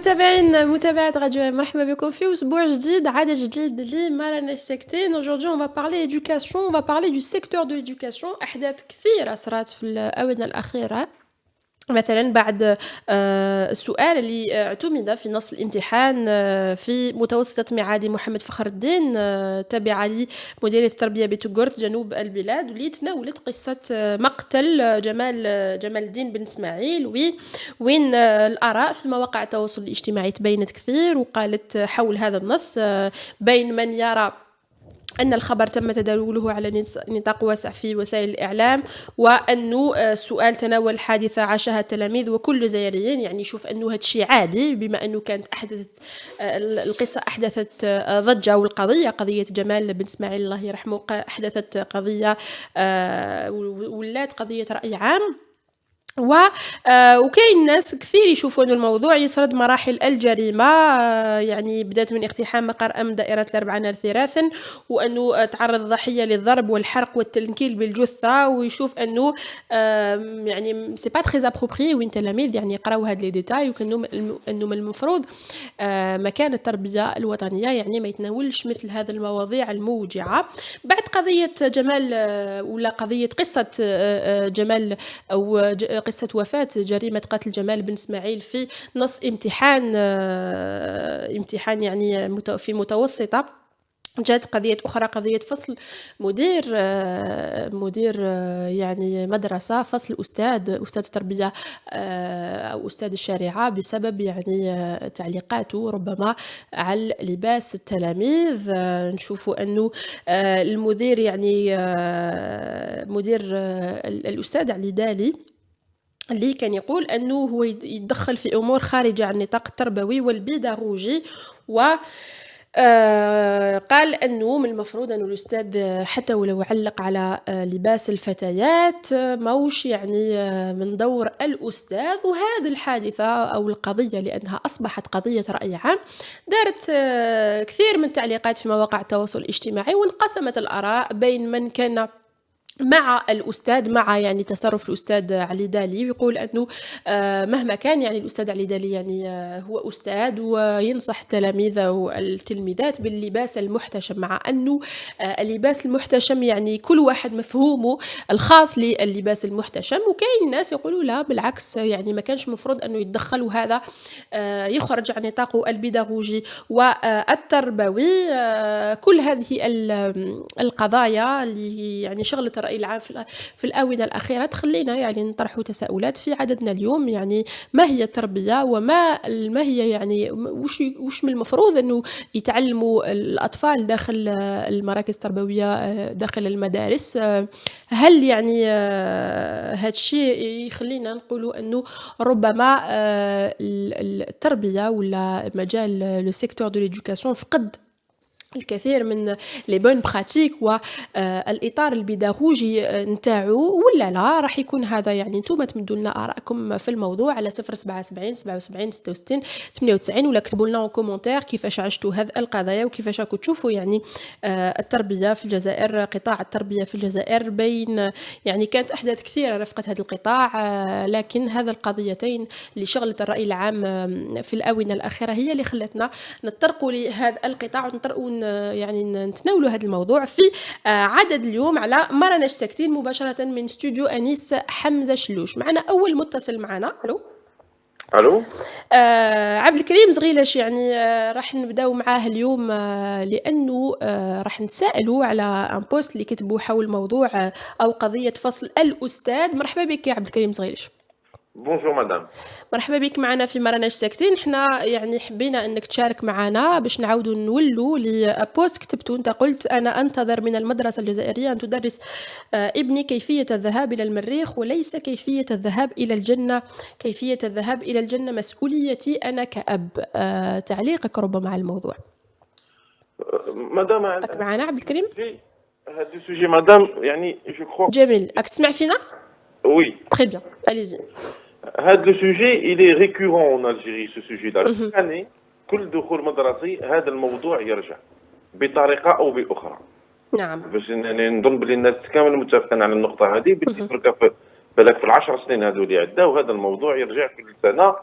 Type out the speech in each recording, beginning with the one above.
متابعة راديو مرحبا بكم في أسبوع جديد عدد جديد لما راناش ساكتين. Aujourd'hui on va parler éducation, on va parler du secteur de l'éducation. أحداث كثيرة صارت في الآونة الأخيرة، مثلا بعد السؤال اللي اعتمد في نص الامتحان في متوسطة معادي محمد فخر الدين تابعة لمديرية التربية بتوغورت جنوب البلاد، واللي تناولت قصة مقتل جمال الدين بن اسماعيل، وين الآراء في مواقع التواصل الاجتماعي تبينت كثير، وقالت حول هذا النص بين من يرى أن الخبر تم تداوله على نطاق واسع في وسائل الإعلام، وأنه السؤال تناول حادثة عاشها التلاميذ وكل جزائريين، يعني يشوف أنه هذا الشيء عادي بما أنه كانت القصة أحدثت ضجة، والقضية قضية جمال بن اسماعيل الله يرحمه أحدثت قضية ولات قضية رأي عام. وكاين ناس كثير يشوفون الموضوع يسرد مراحل الجريمة، يعني بدات من اقتحام مقر أمن دائرة الأربعة نار ثراثا، وأنه تعرض الضحية للضرب والحرق والتنكيل بالجثة، ويشوف أنه يعني سي با تري ابروبري وين تلاميذ يعني يقراو هاد لي ديتاي، وكانه أنه من المفروض مكان التربية الوطنية يعني ما يتناولش مثل هذه المواضيع الموجعة. بعد قضية جمال ولا قضية قصة جمال أو قصة وفاة جريمة قتل جمال بن اسماعيل في نص امتحان يعني في متوسطة، جات قضية أخرى، قضية فصل مدير يعني مدرسة، فصل أستاذ تربية أو أستاذ الشريعة بسبب يعني تعليقاته ربما على لباس التلاميذ. نشوفوا أنه المدير يعني مدير الأستاذ علي دالي اللي كان يقول أنه هو يتدخل في أمور خارجة عن النطاق التربوي والبيداغوجي، و قال أنه من المفروض أن الأستاذ حتى ولو علق على لباس الفتيات موش يعني من دور الأستاذ. وهذه الحادثة أو القضية لأنها أصبحت قضية رأي عام دارت كثير من التعليقات في مواقع التواصل الاجتماعي، وانقسمت الآراء بين من كان مع الأستاذ، مع يعني تصرف الأستاذ علي دالي، ويقول أنه مهما كان يعني الأستاذ علي دالي يعني هو أستاذ وينصح تلاميذه والتلميذات باللباس المحتشم، مع أنه اللباس المحتشم يعني كل واحد مفهومه الخاص للباس المحتشم. وكاين ناس يقولوا لا بالعكس، يعني ما كانش مفروض أنه يتدخل، وهذا يخرج عن نطاقه البيداغوجي والتربوي. كل هذه القضايا اللي يعني شغلت الرأي العام في الآونة الأخيرة تخلينا يعني نطرح تساؤلات في عددنا اليوم. يعني ما هي التربية، وما هي يعني وش من المفروض أنه يتعلموا الأطفال داخل المراكز التربوية داخل المدارس؟ هل يعني هذا الشيء يخلينا نقولوا أنه ربما التربية ولا مجال لو سيكتور دو ليدوكاسيون فقد الكثير من لي بون براتيك والاطار البيداغوجي نتاعو، ولا لا راح يكون هذا؟ يعني نتوما تمدوا لنا ارائكم في الموضوع على 077 77 66 98، ولا كتبوا لنا كومونتير كيفاش عشتوا هذه القضايا وكيفاش راكم تشوفوا يعني التربيه في الجزائر، قطاع التربيه في الجزائر. بين يعني كانت احداث كثيره رافقت هذا القطاع، لكن هذا القضيتين اللي شغلت الراي العام في الاونه الاخيره هي اللي خلتنا نتطرقوا لهذا القطاع ونطرقوا يعني نتناولوا هذا الموضوع في عدد اليوم على ما راناش ساكتين، مباشرة من استوديو أنيس حمزة شلوش. معنا أول متصل معنا. الو عبد الكريم زغيلش، يعني راح نبداو معاه اليوم لأنه راح نتسائلوا على ان بوست اللي كتبوا حول موضوع أو قضية فصل الأستاذ. مرحبا بك يا عبد الكريم زغيلش. بونجور مدام، مرحبا بك معنا في مرناش ساكتين. احنا يعني حبينا انك تشارك معنا باش نعاودوا نولوا لبوست كتبته. انت قلت انا انتظر من المدرسه الجزائريه ان تدرس ابني كيفيه الذهاب الى المريخ وليس كيفيه الذهاب الى الجنه. كيفيه الذهاب الى الجنه مسؤوليتي انا كأب. تعليقك ربما على الموضوع مدام. معنا عبد الكريم؟ هذا السوجي مدام يعني جو كرو جميل. راك تسمع فينا؟ وي تري بيان، اليزي. هذا السوجي il est récurrent en Algérie. ce sujet là يعني كل دخول مدرسي هذا الموضوع يرجع بطريقه او باخرى. نعم. باش نظن بلي الناس كامل متفقين على النقطه هذه. بالك في ال10 سنين هذو اللي عداو هذا الموضوع يرجع كل سنه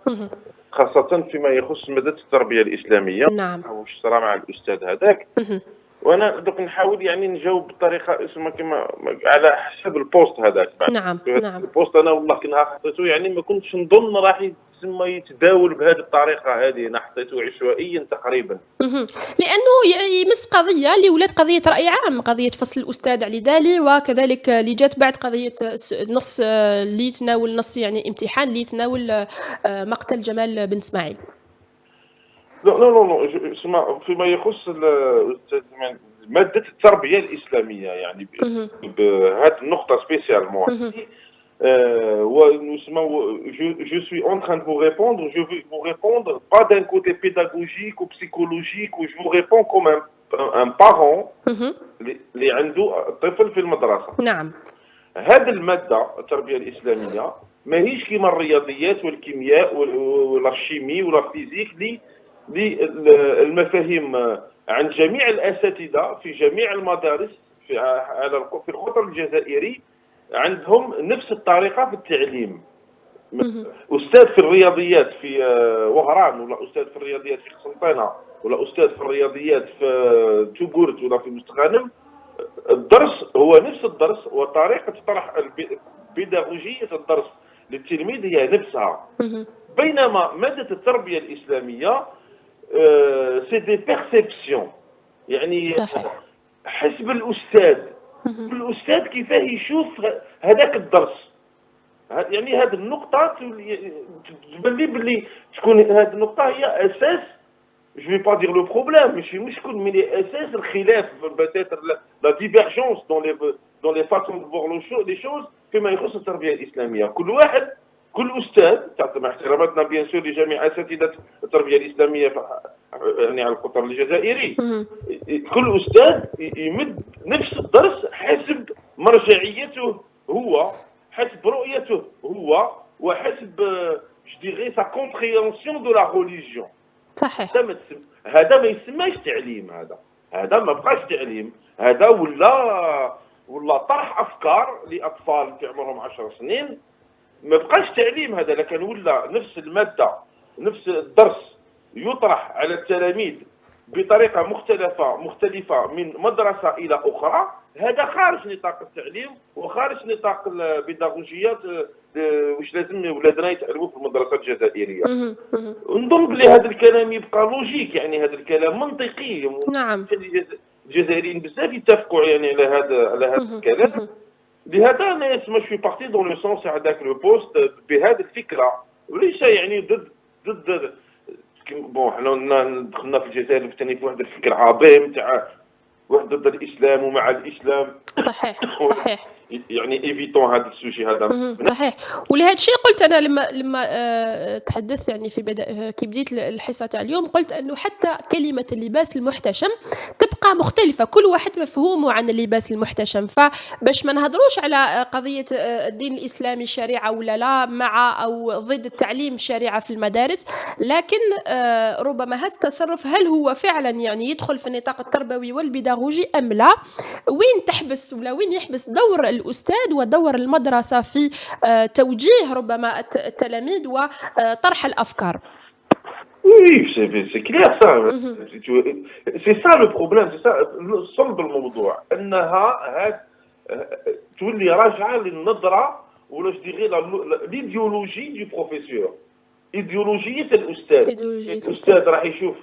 خاصة فيما يخص مادة التربية الإسلامية. نعم. واش صرا مع الأستاذ هذاك. اهم. وانا دوك نحاول يعني نجاوب بطريقه اسمها كما على حسب البوست هذاك بعد. نعم، نعم. البوست انا والله كنها حطيته يعني ما كنتش نظن راح يتسمى يتداول بهذه الطريقه هذه، انا حطيته عشوائيا تقريبا. اهم. لأنه يمس قضية اللي ولات قضية رأي عام، قضية فصل الأستاذ علي دالي، وكذلك اللي جات بعد قضية نص اللي يتناول نص يعني امتحان اللي يتناول مقتل جمال بن إسماعيل. لا لا لا لا، اسمع فيما يخص مادة التربية الإسلامية يعني اهم. بهذه النقطة سبيسيالمون. اهم. Je suis en train de vous répondre, je vais vous répondre pas d'un côté pédagogique ou psychologique, où je vous réponds comme un parent اهم. اللي عنده طفل في المدرسة. نعم. هذه المادة التربية الإسلامية ماهيش كيما الرياضيات والكيمياء ولا الشيمي ولا الفيزيك المفاهيم عند جميع الأساتذة في جميع المدارس في القطر الجزائري عندهم نفس الطريقة في التعليم. اهم. أستاذ في الرياضيات في وهران، ولا أستاذ في الرياضيات في قسنطينة، ولا أستاذ في الرياضيات في توغورت ولا في مستغانم، الدرس هو نفس الدرس وطريقة طرح بيداغوجية الدرس للتلميذ هي نفسها. اهم. بينما مادة التربية الإسلامية سي دي بيرسيبسيون، يعني صحيح. حسب الأستاذ، اهم. الأستاذ كيفاه يشوف هذاك الدرس. يعني هذه النقطة تبان لي باللي تكون هذه النقطة هي أساس، je vais pas dire le problème، مش تكون من أساس الخلاف peut-être la divergence dans les façons de voir les choses فيما يخص التربية الإسلامية. كل أستاذ، مع احتراماتنا بيان سور لجميع أساتذة التربية الإسلامية يعني على القطر الجزائري، اهم. كل أستاذ يمد نفس الدرس حسب مرجعيته هو، حسب رؤيته هو، وحسب je dirais sa compréhension de la religion. صحيح. هذا ما يسمىش تعليم، هذا ما بقاش تعليم، هذا ولا طرح أفكار لأطفال في عمرهم 10 سنين، ما بقاش تعليم هذا. لكن ولا نفس المادة نفس الدرس يطرح على التلاميذ بطريقة مختلفة من مدرسة إلى أخرى، هذا خارج نطاق التعليم وخارج نطاق البيداغوجيات واش لازم ولادنا يتعلموا في المدرسة الجزائرية. اهم. اهم. نظن بلي هذا الكلام يبقى لوجيك، يعني هذا الكلام منطقي. نعم. الجزائريين بزاف يتفقوا يعني على هذا الكلام. لهذا انا اسمع شوي بارتي دون لو سونس هذاك لو بوست بهذه الفكره، وليس يعني ضد بون حنا دخلنا في الجزائر ثاني في واحد الفكر عظيم تاع واحد ضد الاسلام ومع الاسلام. صحيح. صحيح. يعني ايفيتون هذا السوجي هذا. صحيح. ولهذا الشيء قلت انا لما تحدثت يعني في كي بديت الحصه تاع اليوم، قلت انه حتى كلمه اللباس المحتشم تبقى مختلفه، كل واحد مفهومه عن اللباس المحتشم. فباش ما نهضروش على قضيه الدين الاسلامي شريعه ولا لا، مع او ضد التعليم الشريعه في المدارس، لكن ربما هذا التصرف هل هو فعلا يعني يدخل في النطاق التربوي والبيداغوجي ام لا؟ وين تحبس ولا وين يحبس دور الأستاذ ودور المدرسة في توجيه ربما التلاميذ وطرح الأفكار؟ Oui, c'est clair ça. C'est ça le problème, c'est ça صلب الموضوع، انها تولي راجعه للنظره ولا جو ديغي ليديولوجي دو بروفيسور، ايديولوجيه الاستاذ. الاستاذ راح يشوف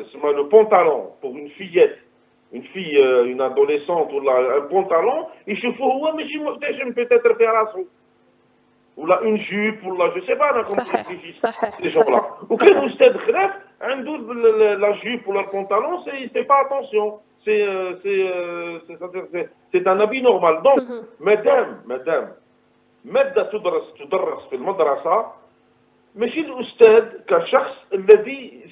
اسمه لو بونطالون بور اون فيات، une fille, une adolescente ou un pantalon, يشوفوه هو ماشي محتشم peut-être في راسه، ولا une jupe ولا je sais pas comment صحيح. les gens là. وكان أستاذ خلاف عنده la jupe ولا البنطلون c'est pas attention، c'est un habit normal. Donc مادام مادة تدرس في المدرسة، ماشي الأستاذ كشخص الذي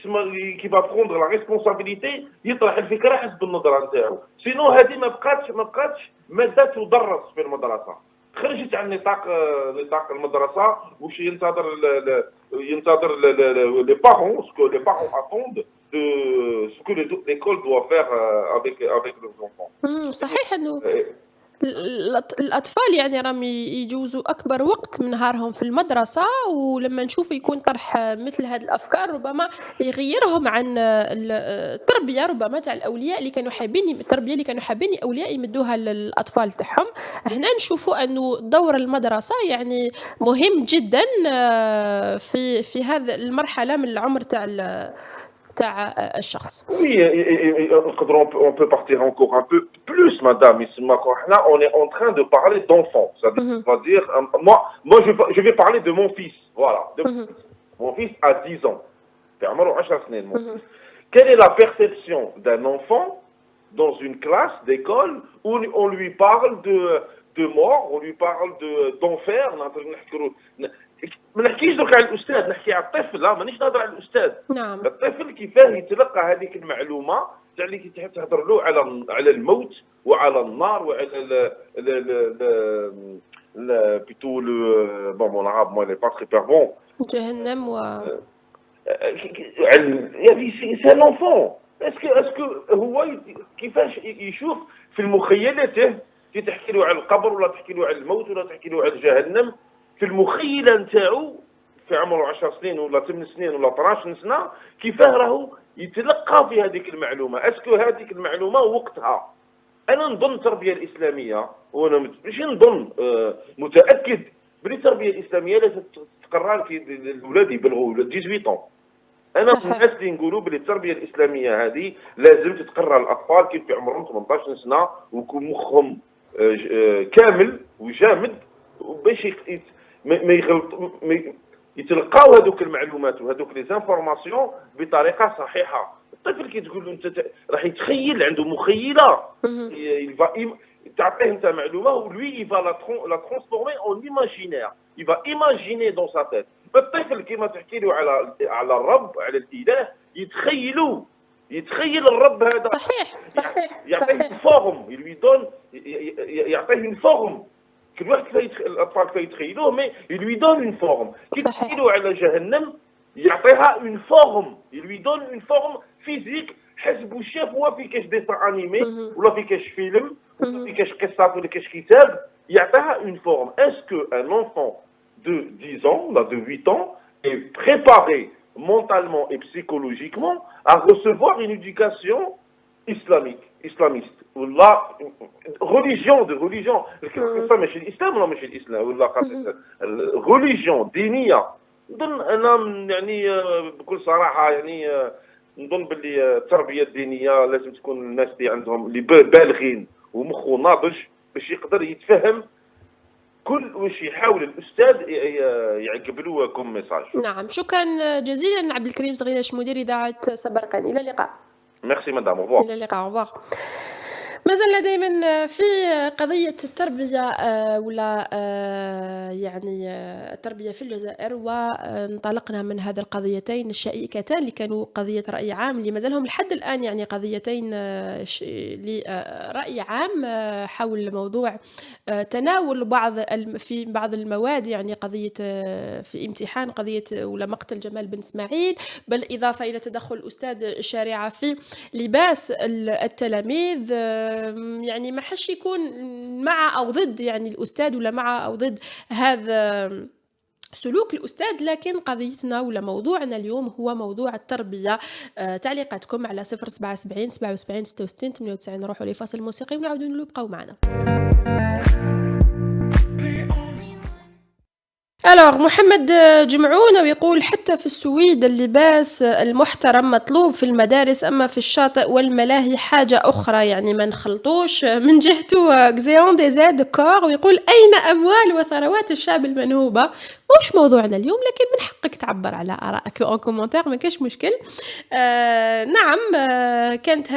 كي با بروندر لا ريسبونسابيلتي يطرح الفكرة حسب النظرة نتاعو، سينو هذه ما بقاتش مادة تدرس في المدرسة، خرجت عن نطاق المدرسة. واش ينتظر لي بارون، سكو لي بارون اتوند سكو ليكول دوا فير افيك لوز انفون. صحيح انه الأطفال يعني راهم يجوزوا أكبر وقت من نهارهم في المدرسة، ولمّا نشوفوا يكون طرح مثل هذه الأفكار ربما يغيّرهم عن التربية ربما تاع الأولياء اللي كانوا حابين التربية اللي كانوا حابين الأولياء يمدوها للأطفال تاعهم. هنا نشوفوا إنه دور المدرسة يعني مهم جدًا في هذا المرحلة من العمر تاع الشخص. Oui, on peut partir encore un peu plus, madame. Là, on est en train de parler d'enfants. اهم، C'est-à-dire, moi je vais parler de mon fils. Voilà. اهم، Mon fils a 10 ans. Mon اهم، fils. Quelle est la perception d'un enfant dans une classe d'école où on lui parle de mort, on lui parle d'enfer. ما نحكيش دوك على الاستاذ، نحكي على الطفل. لا مانيش نهضر على الاستاذ. نعم، الطفل كيفاه يتلقى هذيك المعلومه تاع اللي تهضر له على الموت وعلى النار وعلى بيتو لو بون مون عرب مو لي با تري بون جهنم يعني سي لونفون. اسكو هو كيفاش يشوف في مخيلته كي تحكي له على القبر ولا تحكي له على الموت ولا تحكي له على جهنم، في المخيله نتاعو في عمره 10 سنين ولا 8 سنين ولا 12 سنه كيفاه راهو يتلقى في هذيك المعلومه. اسكو هذيك المعلومه وقتها انا نظن التربيه الاسلاميه، وانا ماشي نظن متاكد بلي التربيه الاسلاميه لازم تقرر كي الاولاد يبلغوا 18 طون. انا من الناس اللي نقولوا بلي التربيه الاسلاميه هذه لازم تتقرر الاطفال كيف في عمرهم 18 سنه ويكون مخهم كامل وجامد باش ما يغلط يتلقاو هذوك المعلومات وهذوك لي زانفورماسيون بطريقه صحيحه. الطفل كي تقول له انت راح يتخيل، عنده مخيله، تعطيه انت معلومه ولوي يفا لا ترانسفورمي اون ايماجينير، يفا ايماجيني دون سا تيت. الطفل كيما تحكي له على الرب على الاله يتخيل الرب هذا. صحيح، صحيح، يعطيه صحيح. فورم، يعطيه une forme. كل واحد الاطفال كيف يتخيلوه مي يلوي دون اون فورم. كي تحكيلو على جهنم يعطيها اون فورم، يلوي دون اون فورم فيزيك حسب واش شاف هو في كاش ديسان انيمي ولا في كاش فيلم ولا في كاش قصه ولا كاش كتاب، يعطيها اون فورم. اسكو ان enfant de 10 ans là de 8 ans est préparé mentalement et psychologiquement à recevoir une éducation islamiste ولا religion القصه ماشي الاسلام ولا ماشي الاسلام ولا religion دينيه. نظن انا يعني بكل صراحه يعني نظن باللي التربيه الدينيه لازم تكون الناس اللي عندهم اللي بالغين ومخه ناضج باش يقدر يتفهم كل واش يحاول الاستاذ يعقب له كم ميساج. نعم، شكرا جزيلا عبد الكريم صغيرش مدير إذاعة سبرقان. إلى اللقاء. ميرسي مدام، au إلى اللقاء، au revoir. ما زلنا دائما في قضية التربية ولا يعني التربية في الجزائر، وانطلقنا من هذه القضيتين الشائكتان اللي كانوا قضية رأي عام اللي ما زالهم لحد الآن يعني قضيتين لرأي عام حول موضوع تناول في بعض المواد، يعني قضية في امتحان قضية ولا مقتل جمال بن إسماعيل، بل إضافة إلى تدخل الأستاذ الشارعة في لباس التلاميذ. يعني ما حش يكون مع أو ضد يعني الأستاذ ولا مع أو ضد هذا سلوك الأستاذ، لكن قضيتنا ولا موضوعنا اليوم هو موضوع التربية. تعليقاتكم على 077 77 66 98. نروحوا لفاصل موسيقي ونعودوا نبقوا معنا. ألوغ محمد جمعون ويقول حتى في السويد اللباس المحترم مطلوب في المدارس، أما في الشاطئ والملاهي حاجة أخرى، يعني ما نخلطوش. من جهته غزيون دي زاد كور ويقول أين أموال وثروات الشعب المنهوبة. مش موضوعنا اليوم، لكن من حقك تعبر على آرائك أو كومنتير، ما كاش مشكل. نعم، كانت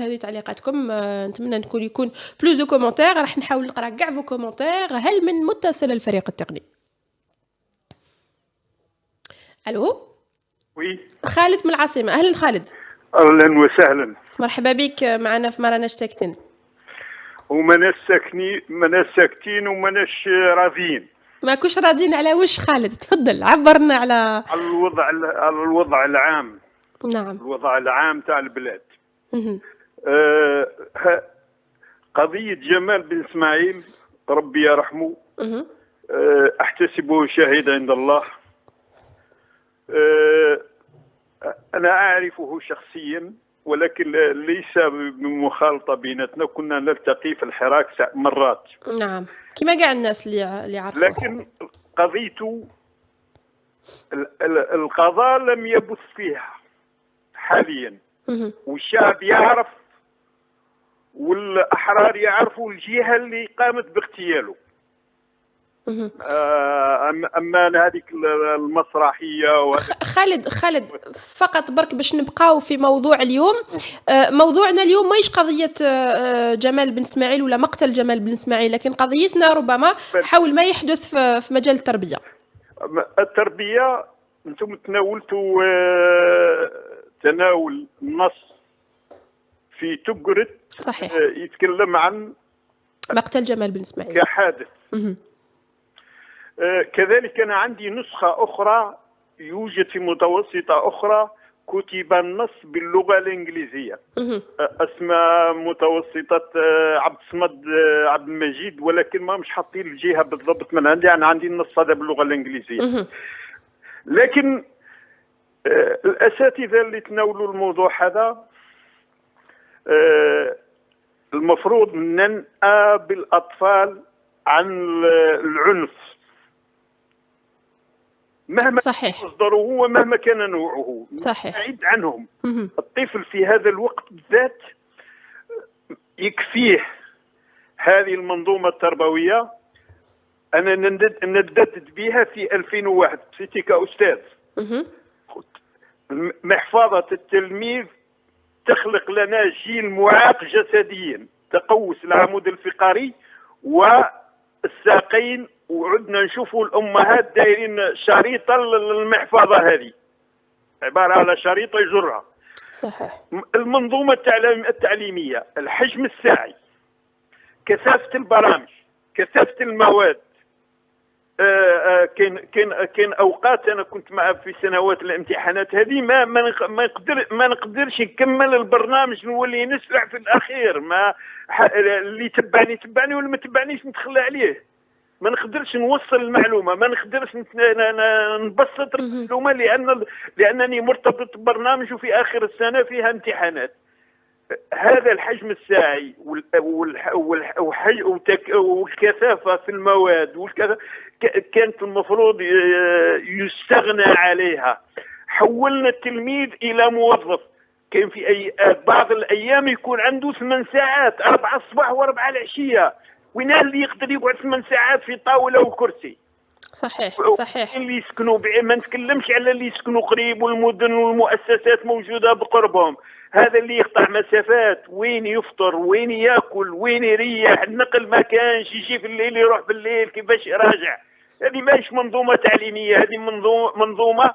هذه تعليقاتكم. نتمنى يكون بلوز دو كومنتير. راح نحاول نقرا كاع فو كومنتير. هل من متصل الفريق التقني؟ الو وي خالد من العاصمة. أهلا خالد. اهلا وسهلا. مرحبا بك معنا في مراناش ساكتين. ومناش ساكتين ومناش راضيين. ما كوش راضيين على وش خالد؟ تفضل عبرنا على الوضع العام. نعم، الوضع العام تاع البلاد. قضية جمال بن إسماعيل ربي يرحمه، مهم. أحتسبه شهيدا عند الله. أنا أعرفه شخصيا، ولكن ليس بمخالطة بيناتنا، كنا نلتقي في الحراك مرات. نعم، كما قاع الناس اللي عرفوه. لكن قضيته القضاء لم يبث فيها حاليا، مهم. والشعب يعرف والأحرار يعرفوا الجهة اللي قامت باغتياله. مهم. أما هذيك المسرحية خالد فقط برك باش نبقاو في موضوع اليوم. موضوعنا اليوم ماهيش قضية جمال بن اسماعيل ولا مقتل جمال بن اسماعيل، لكن قضيتنا ربما حول ما يحدث في مجال التربية. التربية. أنتم تناولتوا تناول النص في تقرت صحيح. يتكلم عن مقتل جمال بن اسماعيل كحادث. مهم. كذلك أنا عندي نسخة أخرى، يوجد في متوسطة أخرى كتب النص باللغة الإنجليزية، مهم. اسمها متوسطة عبد الصمد عبد المجيد، ولكن ما مش حاطين الجهة بالضبط من عندي. أنا عندي النص هذا باللغة الإنجليزية. مهم. لكن الأساتذة اللي تناولوا الموضوع هذا المفروض ننأى بالأطفال عن العنف مهما صحيح. مصدره ومهما كان نوعه. صحيح. بعيد عنهم. مهم. الطفل في هذا الوقت بالذات يكفيه هذه المنظومة التربوية. أنا نددت بها في 2001 بصفتي كأستاذ. مهم. محفظة التلميذ تخلق لنا جيل معاق جسديا، تقوس العمود الفقري والساقين، وعدنا نشوفوا الأمهات دايرين شريطة للمحفظة هذه، عبارة على شريطة يجرها. صحيح. المنظومة التعليمية، الحجم الساعي، كثافة البرامج، كثافة المواد. كاين اوقات انا كنت معه في سنوات الامتحانات هذه ما نقدرش نكمل البرنامج، نولي نسرع في الاخير. ما اللي تبعني واللي ما تبعنيش نتخلى عليه. ما نقدرش نوصل المعلومه، ما نقدرش نبسط المعلومه لانني مرتبط ببرنامج وفي اخر السنه فيها امتحانات. هذا الحجم الساعي والكثافة في المواد كانت المفروض يستغنى عليها. حولنا التلميذ إلى موظف. كان في بعض الأيام يكون عنده 8 ساعات، 4 الصباح و4 العشية. وين اللي يقدر يقعد 8 ساعات في طاولة وكرسي؟ صحيح. صحيح. اللي يسكنوا ما نتكلمش على اللي يسكنوا قريب والمدن والمؤسسات موجودة بقربهم. هذا اللي يقطع مسافات، وين يفطر، وين ياكل، وين يريح، النقل ما كانش، يجي في الليل يروح بالليل، كيفاش يراجع. هذه ماهيش منظومة تعليمية، هذه منظومة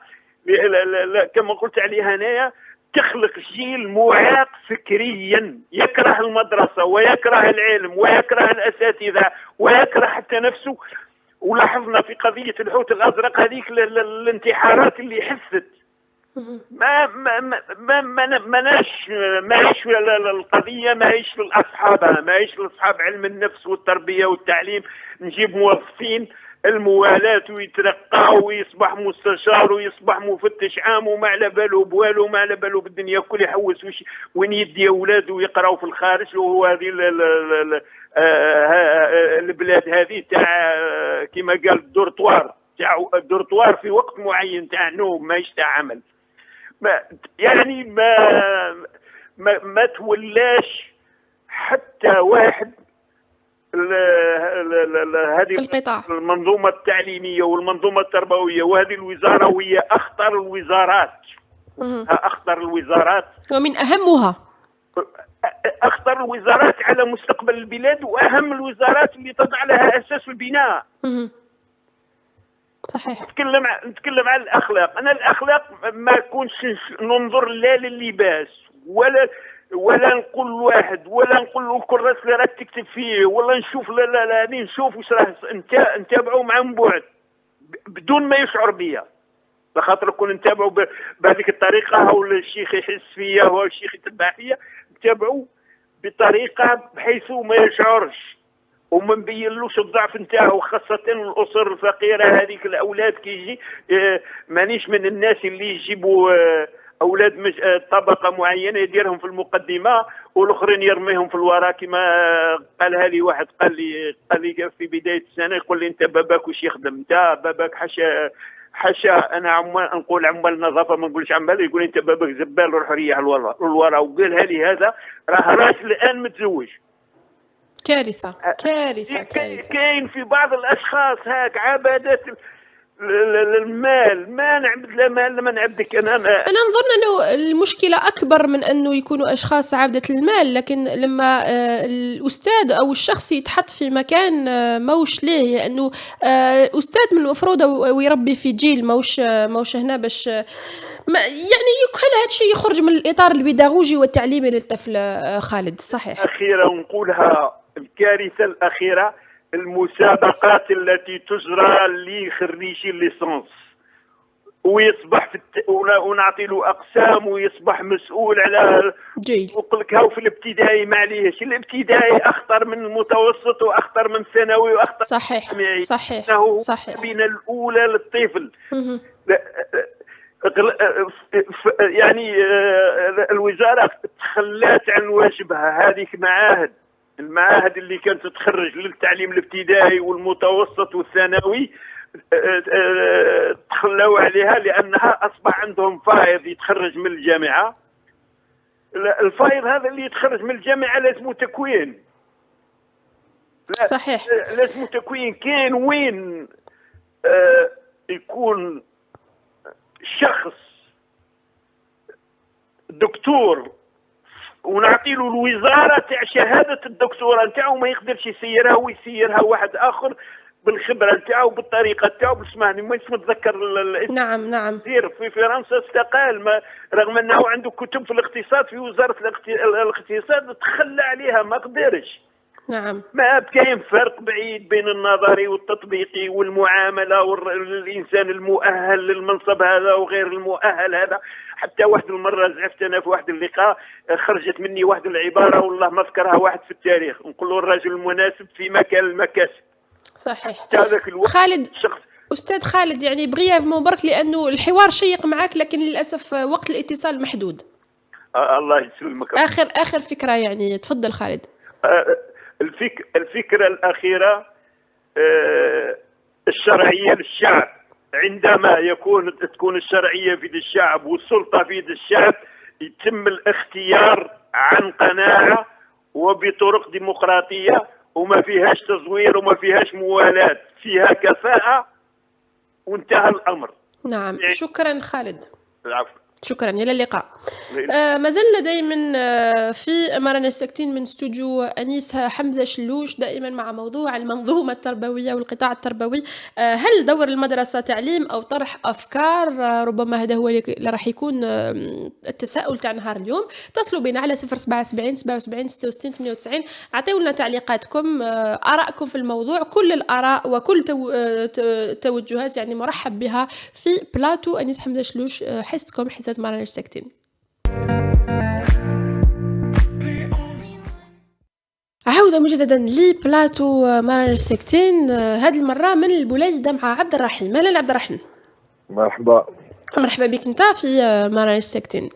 كما قلت عليها أنايا تخلق جيل معاق فكريا، يكره المدرسة ويكره العلم ويكره الأساتذة ويكره حتى نفسه. ولاحظنا في قضية الحوت الأزرق هذيك الانتحارات اللي حست ماهيش القضية، ماهيش للأصحاب، ماهيش لأصحاب علم النفس والتربية والتعليم. نجيب موظفين الموالاة ويترقى ويصبح مستشار ويصبح مفتش عام وما على باله بوالو وما على باله بالدنيا كل، يحوس وين يدي أولاده يقراوا في الخارج. وهو هذه البلاد هذه تاع كما قال الدورتوار في وقت معين تاع نوم، ماهيش تاع عمل. ما تولاش حتى واحد هذه القطاع. المنظومة التعليمية والمنظومة التربوية وهذه الوزارة وهي أخطر الوزارات. أخطر الوزارات ومن أهمها أخطر الوزارات على مستقبل البلاد، وأهم الوزارات اللي تضع لها أساس البناء. صحيح. نتكلم عن الأخلاق. أنا الأخلاق ما كنتش ننظر لا لللباس ولا نقول واحد ولا نقول له الكراس اللي راك تكتب فيه، ولا نشوف لا نشوف واش راه نتابعوا مع من بعد بدون ما يشعر بيا. لخاطر كون نتابعوا بهذيك الطريقه، او الشيخ يحس فيا او الشيخ يتبع فيا، نتابعوا بطريقه بحيث ما يشعرش وما نبينلوش الضعف نتاعو، خاصة الأسر الفقيرة هذيك الأولاد كيجي. مانيش من الناس اللي يجيبوا أولاد طبقة معينة يديرهم في المقدمة والآخرين يرميهم في الوراء، كما قالها لي واحد قال لي في بداية السنة، يقول لي أنت باباك وش يخدم؟ أنت باباك حاشا أنا نقول عمال نظافة ما نقولش عمال، يقول أنت باباك زبال روح ريح الوراء. وقالها لي هذا راه راجل الآن متزوج. كارثة كارثة كارثة. كاين في بعض الاشخاص هاك عبادة المال، ما نعبد لا مال ما نعبدك انا نظن انه المشكلة اكبر من انه يكونوا اشخاص عبدة المال، لكن لما الاستاذ او الشخص يتحط في مكان موش ليه، لانه استاذ من المفروض ويربي في جيل موش هنا باش يعني كل هذا الشيء يخرج من الاطار البيداغوجي والتعليمي للطفل. خالد صحيح. اخيرا نقولها الكارثة الاخيرة، المسابقات التي تجرى لخريجي الليسانس ويصبح ونعطي له اقسام ويصبح مسؤول على جيد. ويقول لك هاو في الابتدائي معليش، الابتدائي اخطر من المتوسط واخطر من الثانوي واخطر صحيح صحيح صحيح. بين الاولى للطفل. يعني الوزاره تخلات عن واجبها. هذه المعاهد اللي كانت تخرج للتعليم الابتدائي والمتوسط والثانوي تخلوا عليها، لأنها أصبح عندهم فائض يتخرج من الجامعة. الفائض هذا اللي يتخرج من الجامعة لازم تكوين. صحيح. لازم تكوين. كاين وين يكون شخص دكتور ونعطي له الوزاره تاع شهاده الدكتوراه نتاعو ما يقدرش يسيرها ويسيرها واحد اخر بالخبره نتاعو بالطريقه نتاعو. بسمعني ما نتذكر الاسم. نعم. في فرنسا استقال رغم انه عنده كتب في الاقتصاد في وزاره الاقتصاد تخلى عليها ما قدرش. نعم. ما كاين فرق بعيد بين النظري والتطبيقي والمعامله والانسان المؤهل للمنصب هذا وغير المؤهل هذا. حتى واحد المره زعفت انا في واحد اللقاء، خرجت مني واحد العباره والله ما ذكرها واحد في التاريخ، نقول له الرجل المناسب في مكان المكاسب. صحيح. خالد استاذ خالد، يعني بريفمون برك لانه الحوار شيق معك، لكن للاسف وقت الاتصال محدود. الله يسلمك. اخر فكره يعني، تفضل خالد. الفكرة الأخيرة الشرعية للشعب. عندما تكون الشرعية في يد الشعب والسلطة في يد الشعب يتم الاختيار عن قناعة وبطرق ديمقراطية وما فيهاش تزوير وما فيهاش موالاة، فيها كفاءة وانتهى الأمر. نعم. شكرا خالد. العفو. شكرا، إلى اللقاء. ما زلنا دائما في مرنا الساكتين من استوديو أنيس حمزة شلوش، دائما مع موضوع المنظومة التربوية والقطاع التربوي. هل دور المدرسة تعليم أو طرح أفكار؟ ربما هذا هو اللي راح يكون التساؤل تاع نهار اليوم. اتصلوا بنا على 077 77 66 98. أعطيونا تعليقاتكم، آرائكم في الموضوع. كل الآراء وكل توجهات يعني مرحب بها في بلاتو أنيس حمزة شلوش. حسكم حسات مرنا الساكتين. عودة مجددا لبلاتو مرنا الساكتين، هذه المرة من البليدة مع عبد الرحيم. أهلا عبد الرحيم. مرحبا بك انت في مرنا الساكتين.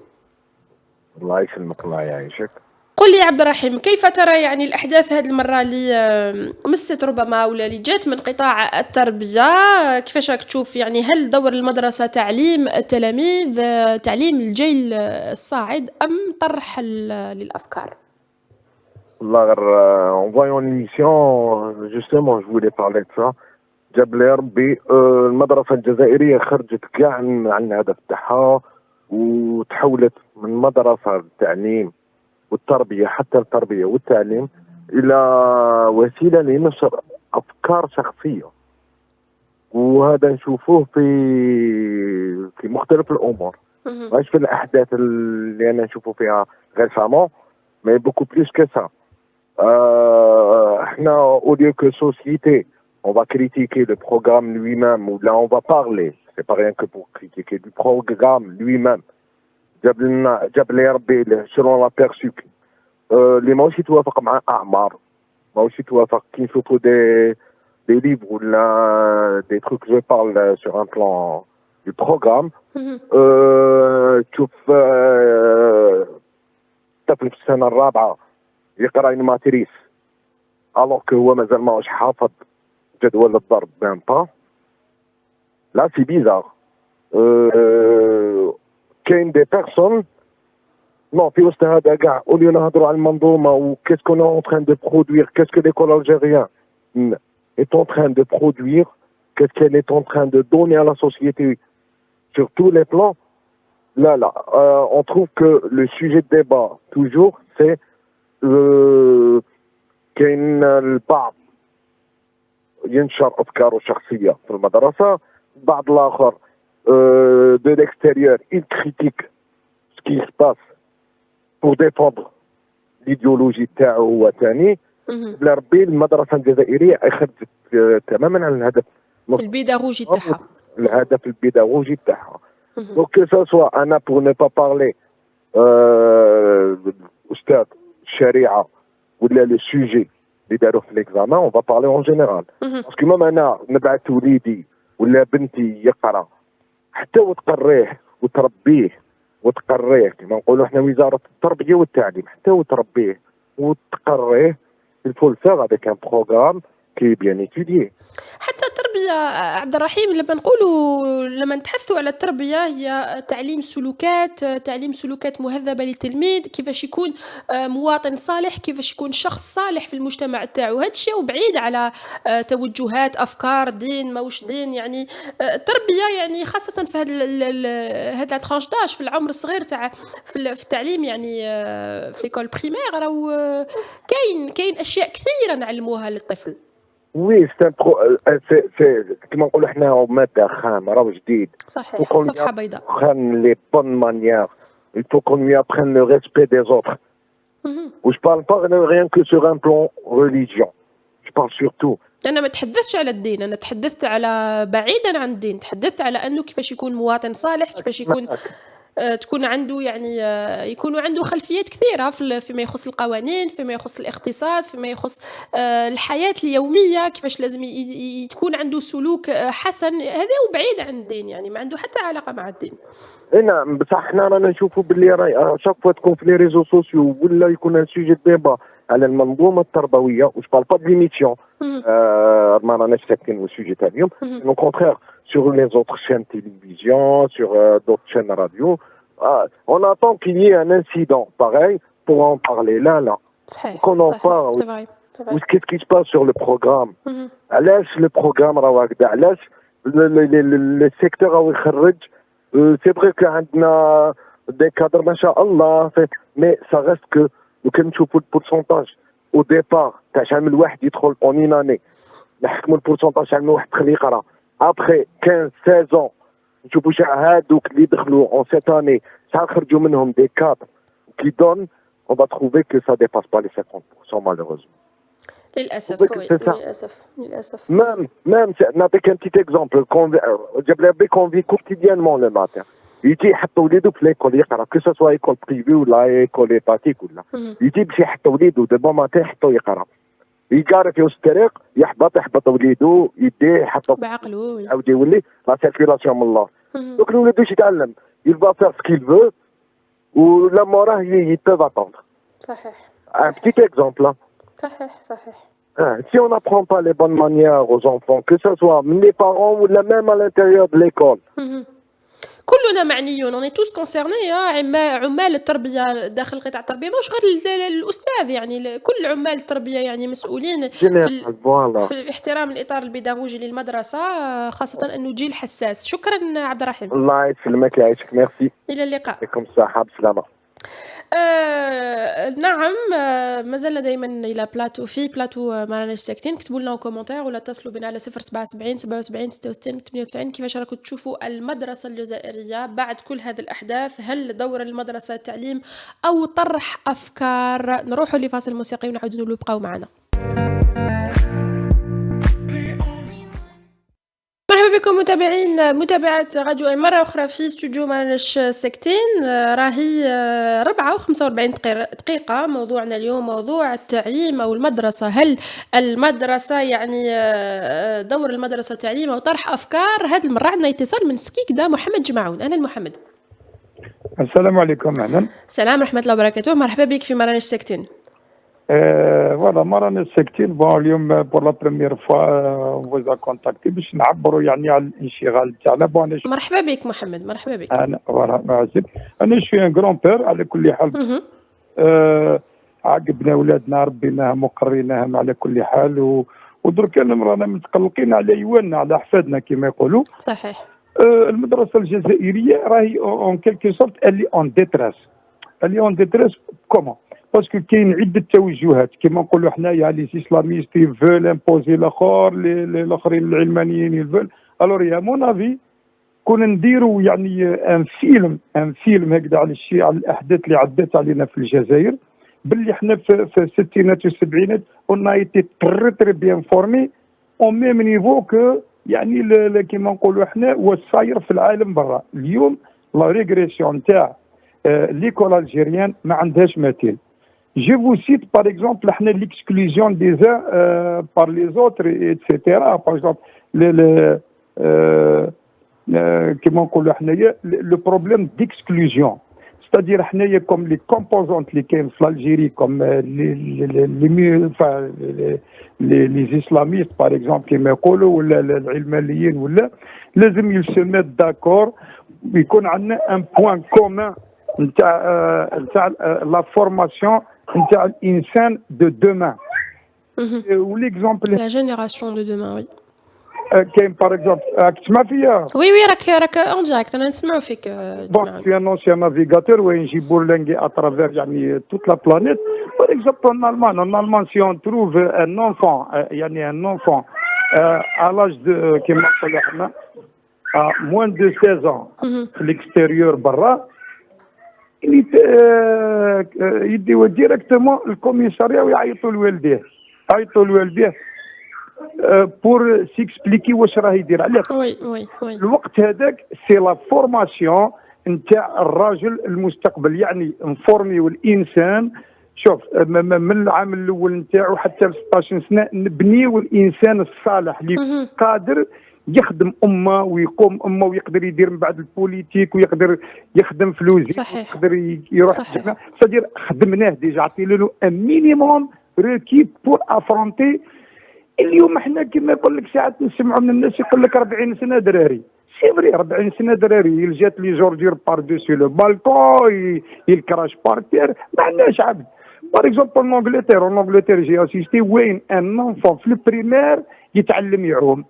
الله يسلمك الله يعيشك. قل لي عبد الرحيم، كيف ترى يعني الأحداث هذه المرة اللي مست ربما ولا اللي جات من قطاع التربية؟ كيفاش راك تشوف يعني، هل دور المدرسة تعليم التلاميذ، تعليم الجيل الصاعد، أم طرح للأفكار؟ والله غير en voyant l'émission justement je voulais parler de ça. جاب لي ربي المدرسة الجزائرية خرجت كاع عن الهدف تاعها وتحولت من مدرسة للتعليم والتربية، حتى التربية والتعليم، إلى وسيلة لنشر أفكار شخصية. وهذا نشوفوه في مختلف الأمور، مش في الأحداث اللي أنا نشوفه فيها récemment mais beaucoup plus que ça. احنا au lieu que société on va critiquer le programme lui-même, ou là on va parler, c'est pas rien que pour critiquer du programme lui-même. جاب لي ربي selon l'aperçu اللي ماهوش يتوافق مع اعمار، ماهوش يتوافق كي نشوفوا دي ليفر ولا دي تروك جو بارل سور ان بلان دو بروغرام. تشوف طفل في السنه الرابعه يقرا une matrice alors que هو مازال ماهوش حافظ جدول الضرب بان با. لا سي بيزار. كاين دي بيرسون نو في وسط هذا كاع اوليو نهضروا على المنظومه و كيس كون اون تران دو برودوير كيس كو ليكول الجيريان est en train de produire, qu'est-ce qu'elle est en train de donner à la société sur tous les plans. Là, on trouve que le sujet de débat, toujours, c'est كاين البعض ينشر أفكاره الشخصية في المدرسة، بعض الآخر de l'extérieur, il critique ce qui se passe pour défendre l'idéologie تاعو هو ثاني. بلا ربي المدرسة الجزائرية خرجت تماما عن الهدف البيداغوجي تاعها، الهدف البيداغوجي تاعها. دونك كو سا سوا انا بور نو با بارلي استاذ الشريعة ولا لو سوجي اللي داروا في ليكزامان، اون با بارلي اون جينيرال. باسكو مام انا نبعث وليدي ولا بنتي يقرا حتى وتقريه وتقريه كما نقولوا احنا وزارة التربية والتعليم، حتى وتربيه وتقريه il faut le faire avec un programme qui est bien étudié. حتى التربية عبد الرحيم لما نتحدثوا على التربية هي تعليم سلوكات مهذبة للتلميذ، كيفاش يكون مواطن صالح، كيفاش يكون شخص صالح في المجتمع تاعو. هذا الشيء وبعيد على توجهات أفكار دين ماوش دين. يعني التربية يعني خاصة في هذا الترانش داج في العمر الصغير تاع في التعليم، يعني في ليكول بريمير راهو كاين أشياء كثيرة نعلموها للطفل. وي سي كما نقولوا حنا ماده خام راه جديد، صحيح، صفحه بيضاء. خام لي بون مانيير il faut qu'on lui apprenne le respect des autres. Je parle pas rien que sur un plan religion, je parle surtout. أنا ما تحدثتش على الدين، أنا تحدثت على بعيدا عن الدين، تحدثت على أنه كيفاش يكون مواطن صالح، كيفاش يكون تكون عنده يعني يكون عنده خلفيات كثيرة فيما يخص القوانين، فيما يخص الاقتصاد، فيما يخص الحياة اليومية، كيفاش لازم تكون عنده سلوك حسن. هذا وبعيد عن الدين، يعني ما عنده حتى علاقة مع الدين. نعم بصح حنا رانا نشوفوا باللي راهي شاك فوا تكون في لي ريزو سوسيو ولا يكون ان سوجي ديبا على المنظومة التربوية، و جو بارل با دو ليميسيون ما راناش ساكتين في السوجي تاع اليوم، au contraire sur les autres chaînes télévision, sur d'autres chaînes radio, on attend qu'il y ait un incident pareil pour en parler là. Qu'on en parle. C'est vrai. Qu'est-ce qui se passe sur le programme? علاش le programme راه هكذا؟ علاش le secteur راهو يخرج؟ c'est vrai que عندنا des cadres ما شاء الله، mais ça reste que لو كان نشوفوا البورسونتاج au départ تاع شحال من واحد يدخل en une année، نحكموا البورسونتاج شحال من واحد دخل يقرا après 15-16 ans، نشوفوا شحال هادوك اللي دخلوا en cette année شحال خرجوا منهم des cadres qui donnent، on va trouver que ça dépasse pas les 50% malheureusement. للأسف للأسف. Même نعطيك un petit exemple جاب لي qu'on vit quotidiennement le matin. يجي يحط وليدو في ليكول يقرا كو سا سوا ايكول بريفي ولا ايكول ايتاتيك ولا يجي باش يحط وليدو دو بون ماتين يحطو يقرا، يقارف في الطريق يحبط وليدو يديه يحطو بعقله عاود يولي لا سيركيلاسيون من الله. دوك الوليد واش يتعلم؟ يبغى فير سكيل فو ولا موراه يبيف اتوندر. صحيح. ان بتيت اكزومبل. صحيح. Si on n'apprend pas les bonnes manières aux enfants, que ce soit les parents ou même à l'intérieur de l'école. كلنا معنيون، on est tous concernés. عمال التربية داخل قطاع التربية مش غير الأستاذ، يعني كل عمال التربية يعني مسؤولين في احترام الإطار البيداغوجي للمدرسة، خاصة أنه جيل حساس. شكرا عبد الرحيم. الله يسلمك يعيشك، ميرسي. إلى اللقاء. عليكم الصحة بسلامة. نعم، ما زلنا دائما الى بلاتو ما راناش ساكتين. كتبوا لنا كومونتير ولا اتصلوا بنا على 077 77 66 98. كيفاش راكم تشوفوا المدرسة الجزائرية بعد كل هذه الأحداث؟ هل دور المدرسة تعليم أو طرح أفكار؟ نروحوا لفاصل موسيقي ونعودوا نبقاو معنا. مرحبا بكم متابعة راديو أي مرة أخرى في استوديو ماناش ساكتين. راهي 4:45 دقيقة. موضوعنا اليوم موضوع التعليم أو المدرسة. هل المدرسة يعني دور المدرسة تعليم أو طرح أفكار؟ هذه المرة عندنا اتصال من سكيكدا محمد جمعون. أهلا محمد. السلام عليكم. أهلا. السلام ورحمة الله وبركاته. مرحبا بك في ماناش ساكتين. فوالا ماناش ساكتين. بون اليوم بور لا بروميير فوا فوزا كونتاكتي باش نعبروا يعني على الانشغال تاعنا. بون مرحبا بك محمد. مرحبا بك. انا فوالا معزب. انا شوي ان غران بير على كل حال. عاقبنا ولادنا ربيناهم وقريناهم على كل حال ودرك رانا متقلقين على يواننا على احفادنا كما يقولوا. صحيح. المدرسه الجزائريه راهي اون كيلكو سورت اللي اون ديتريس كومون باسكو كاين عده توجهات كما نقولوا حنايا لي اسلاميست يفول امبوزي الاخر الاخرين العلمانيين يفول. الور يا مون افي كنا نديروا يعني ان فيلم هكذا على الشيء على الاحداث اللي عدت علينا في الجزائر باللي حنا في الستينات والسبعينات اون ايتي تري بيان فورمي اون ميم نيفو كو يعني كما نقولوا حنا والصاير في العالم برا. اليوم لا ريغريسيون تاع ليكول الجيريان ما عندهاش مثيل. Je vous cite par exemple l'exclusion des uns par les autres, etc. Par exemple, le problème d'exclusion. C'est-à-dire comme les composantes qui sont en Algérie, comme les islamistes par exemple, qui ou l'ilmaliyin, ils se mettent d'accord, il y a un point commun, la formation نتاع الانسان دو دومان. وليكزامبل لا جينيراسيون دو دومان. وي كاين باغ اكزومبل راك تسمع فيا؟ وي راك اون ديريكت انا نسمعوا فيك. بون في ان اونسيان نافيغاتور وين نجيبوا لانغي اترافير يعني توت لا بلانيت. باغ اكزومبل ان المان سي اون تروف ان انفون يعني ان انفون à l'âge de كيما نقولوا حنا موان دو 16 في الاكستيريور برا يديوه ديريكتومون الكوميساريا ويعيطوا لوالديه بور سيكسبليكي واش راه يدير. علاش؟ وي الوقت هذاك سي لا فورماسيون نتاع الراجل المستقبل، يعني نفورميو الانسان. شوف من العام الاول نتاعو حتى ل 16 سنه نبنيو الانسان الصالح اللي قادر يخدم امه ويقوم امه ويقدر يدير من بعد البوليتيك ويقدر يخدم فلوس. صحيح. يقدر يروح الجنه. سادير خدمناه ديجا عطينا له ان مينيموم ريكي بور افرونتي. اليوم احنا كما يقول لك ساعات نسمعوا من الناس يقول لك 40 سنه دراري. سي فري 40 سنه دراري جات لي جوردير بار دوسي لو بالكون يلكراش بارتير ما عندناش عبد. Par exemple, en Angleterre, j'ai assisté où un enfant في البريمير يتعلم يعوم.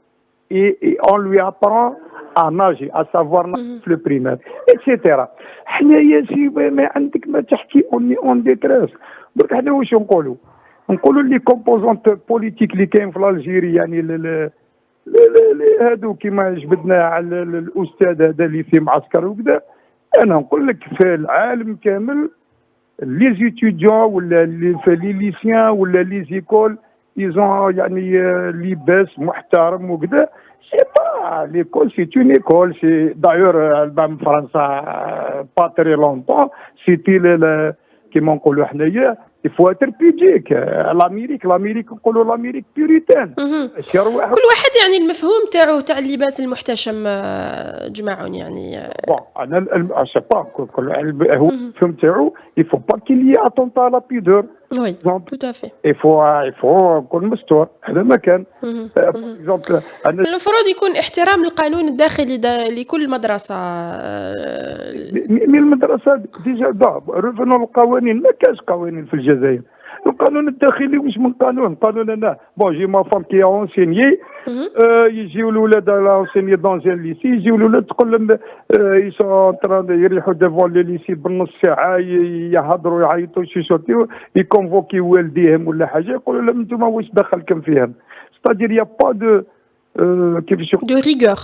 Et on lui apprend à nager, à savoir nager في البريمير, etc. حنايا سي ما عندك ما تحكي اون ديتريس. درك حنا واش نقولوا لي كومبوزونت بوليتيك اللي كاين في الجيري يعني هادو كيما جبدنا على الاستاذ هذا اللي في معسكر وكذا. انا نقول لك في العالم كامل لي زيتيديون ولا لي ليسيان ولا لي زيكول يزون يعني لباس محترم وكذا. سي با ليكول سي اون ايكول. سي دايور البام فرنسا با تري لونطون سيتي كيما نقولوا حنايا يفو اتر بيجيك. الامريك نقولوا الامريك بيوريتان. كل واحد يعني المفهوم تاعو تاع اللباس المحتشم جماعون يعني. بون انا سي با كل هو المفهوم تاعو يفو با كيلي اتونتا لا بيدور. وي تو افي. يفو كل مستور هذا ما كان. المفروض يكون احترام القانون الداخلي لكل مدرسه. من المدرسه ديجا ريفونو القوانين. ما كاش قوانين في الجزائر. القانون الداخلي واش من قانون انا بون جي ما فام كي اونسينيي يجيو الولاد على اونسينيي دون ان ليسي. يجيو الولاد تقول لهم يسون تران يريحوا ديفون لي ليسي بالنص ساعه يهضروا يعيطوا يشوتيو يكونفوكي والديهم ولا حاجه يقولوا لهم انتم واش دخلكم فيهم. ستادير يا با دو كيفاش دو ريغور.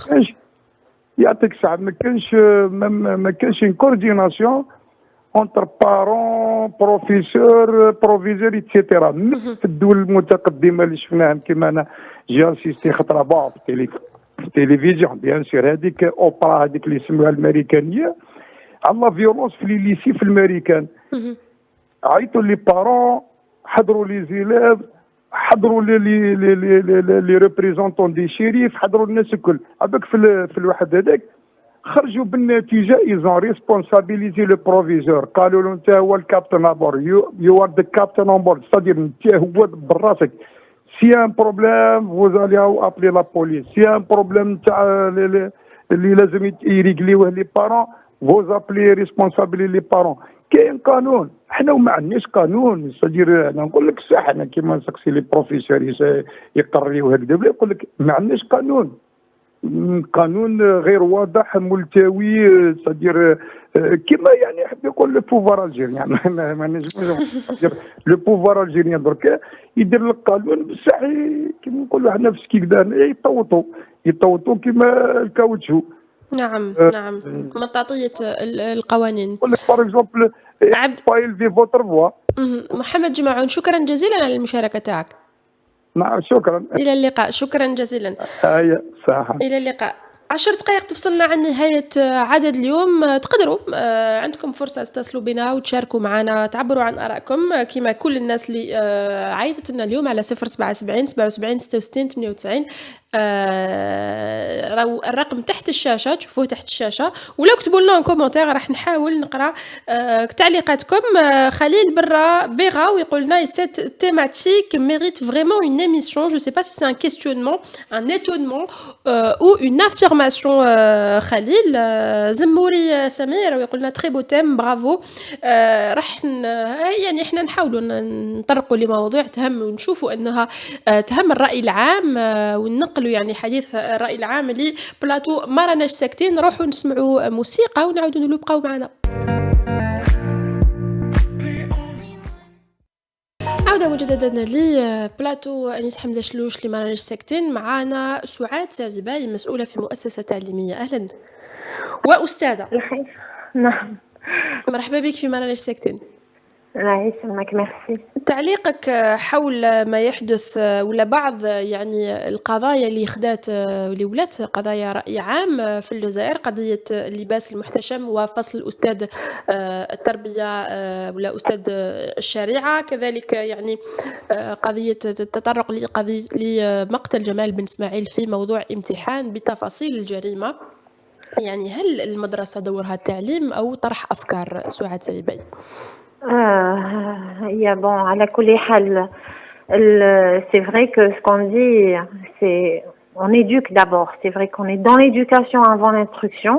يعطيك الصحه ما كانش كورديناسيون entre parents, professeurs, proviseurs, etc. في الدول المتقدمه اللي شفناهم كما انا جي اسيستي خطره بعض التلفزيون بيان سور هذيك اوبرا هذيك اللي يسموها الامريكانيه على لا فيولونس في لي ليسي في الامريكان. عيطوا لي بارون، حضروا لي زيلاف، حضروا لي ريبريزونتون دي شيريف، حضروا الناس الكل. عباك في الواحد هذاك خرجوا بالنتيجه ايزون ريسبونسابيليزي لو بروفيسور، قالوا له انت هو الكابتن ابور، يو ار ذا كابتن اون بورد، ستادير انت هو براسك. سي ان بروبليم فوز الي ابلي لا بوليس، سي ان بروبليم تاع اللي لازم يريغليوه لي بارون فوز ابلي ريسبونسابيلي لي بارون. كاين قانون، حنا وما عندناش قانون. ستادير انا نقول لك صح، انا كيما نسقسي لي بروفيسور يقريو هكذا، يقول لك ما عندناش قانون، قانون غير واضح ملتوي. صدير كما يعني يحب يقول لو بوفوار الجيريان ما نجمش لو بوفوار الجيريان درك يدير لك قانون بصح كيما نقولوا حنا في سكيكدان يطوطوا كيما الكاوتشو. نعم نعم، مطاطية القوانين. نقول لك باغ اكزومبل عبد فايل في فوتر فوا. محمد جمعون، شكرا جزيلا على المشاركة تاعك. نعم شكرا. إلى اللقاء، شكرا جزيلا. هيا صح. إلى اللقاء. 10 دقائق تفصلنا عن نهاية عدد اليوم. تقدروا عندكم فرصة تتصلوا بنا وتشاركوا معنا، تعبروا عن آرائكم كما كل الناس اللي عيطت لنا اليوم على 077 77 66 98. راهو الرقم تحت الشاشة، تشوفوه تحت الشاشة، ولا كتبوا لنا كومنتير راح نحاول نقرا تعليقاتكم. خليل برا بيغا ويقول لنا cette thématique mérite vraiment une émission. Je sais pas si c'est un questionnement, un étonnement ou une affirmation. خليل. زموري سمير ويقول لنا très beau thème, bravo. راح يعني احنا نحاولوا نطرقوا لمواضيع تهم ونشوفوا انها تهم الرأي العام وننقلوا يعني حديث الرأي العام لبلاطو ما راناش ساكتين. نروحوا نسمعوا موسيقى ونعاودوا نبقاو معنا. عودة مجددا لبلاطو أنيس حمزة شلوش اللي ما راناش ساكتين. معانا سعاد سريباي مسؤولة في مؤسسة تعليمية. أهلا وأستاذة. نعم، مرحبا بك في ما راناش ساكتين. الله يسلمك، ميرسي. تعليقك حول ما يحدث ولا بعض يعني القضايا اللي خدات اللي ولات قضايا رأي عام في الجزائر، قضية اللباس المحتشم وفصل أستاذ التربية ولا أستاذ الشريعة، كذلك يعني قضية التطرق لمقتل جمال بن إسماعيل في موضوع امتحان بتفاصيل الجريمة. يعني هل المدرسة دورها التعليم أو طرح أفكار؟ سعاد سريباي. يا بون على كل حال c'est vrai que ce qu'on dit c'est on éduque d'abord, c'est vrai qu'on est dans l'éducation avant l'instruction.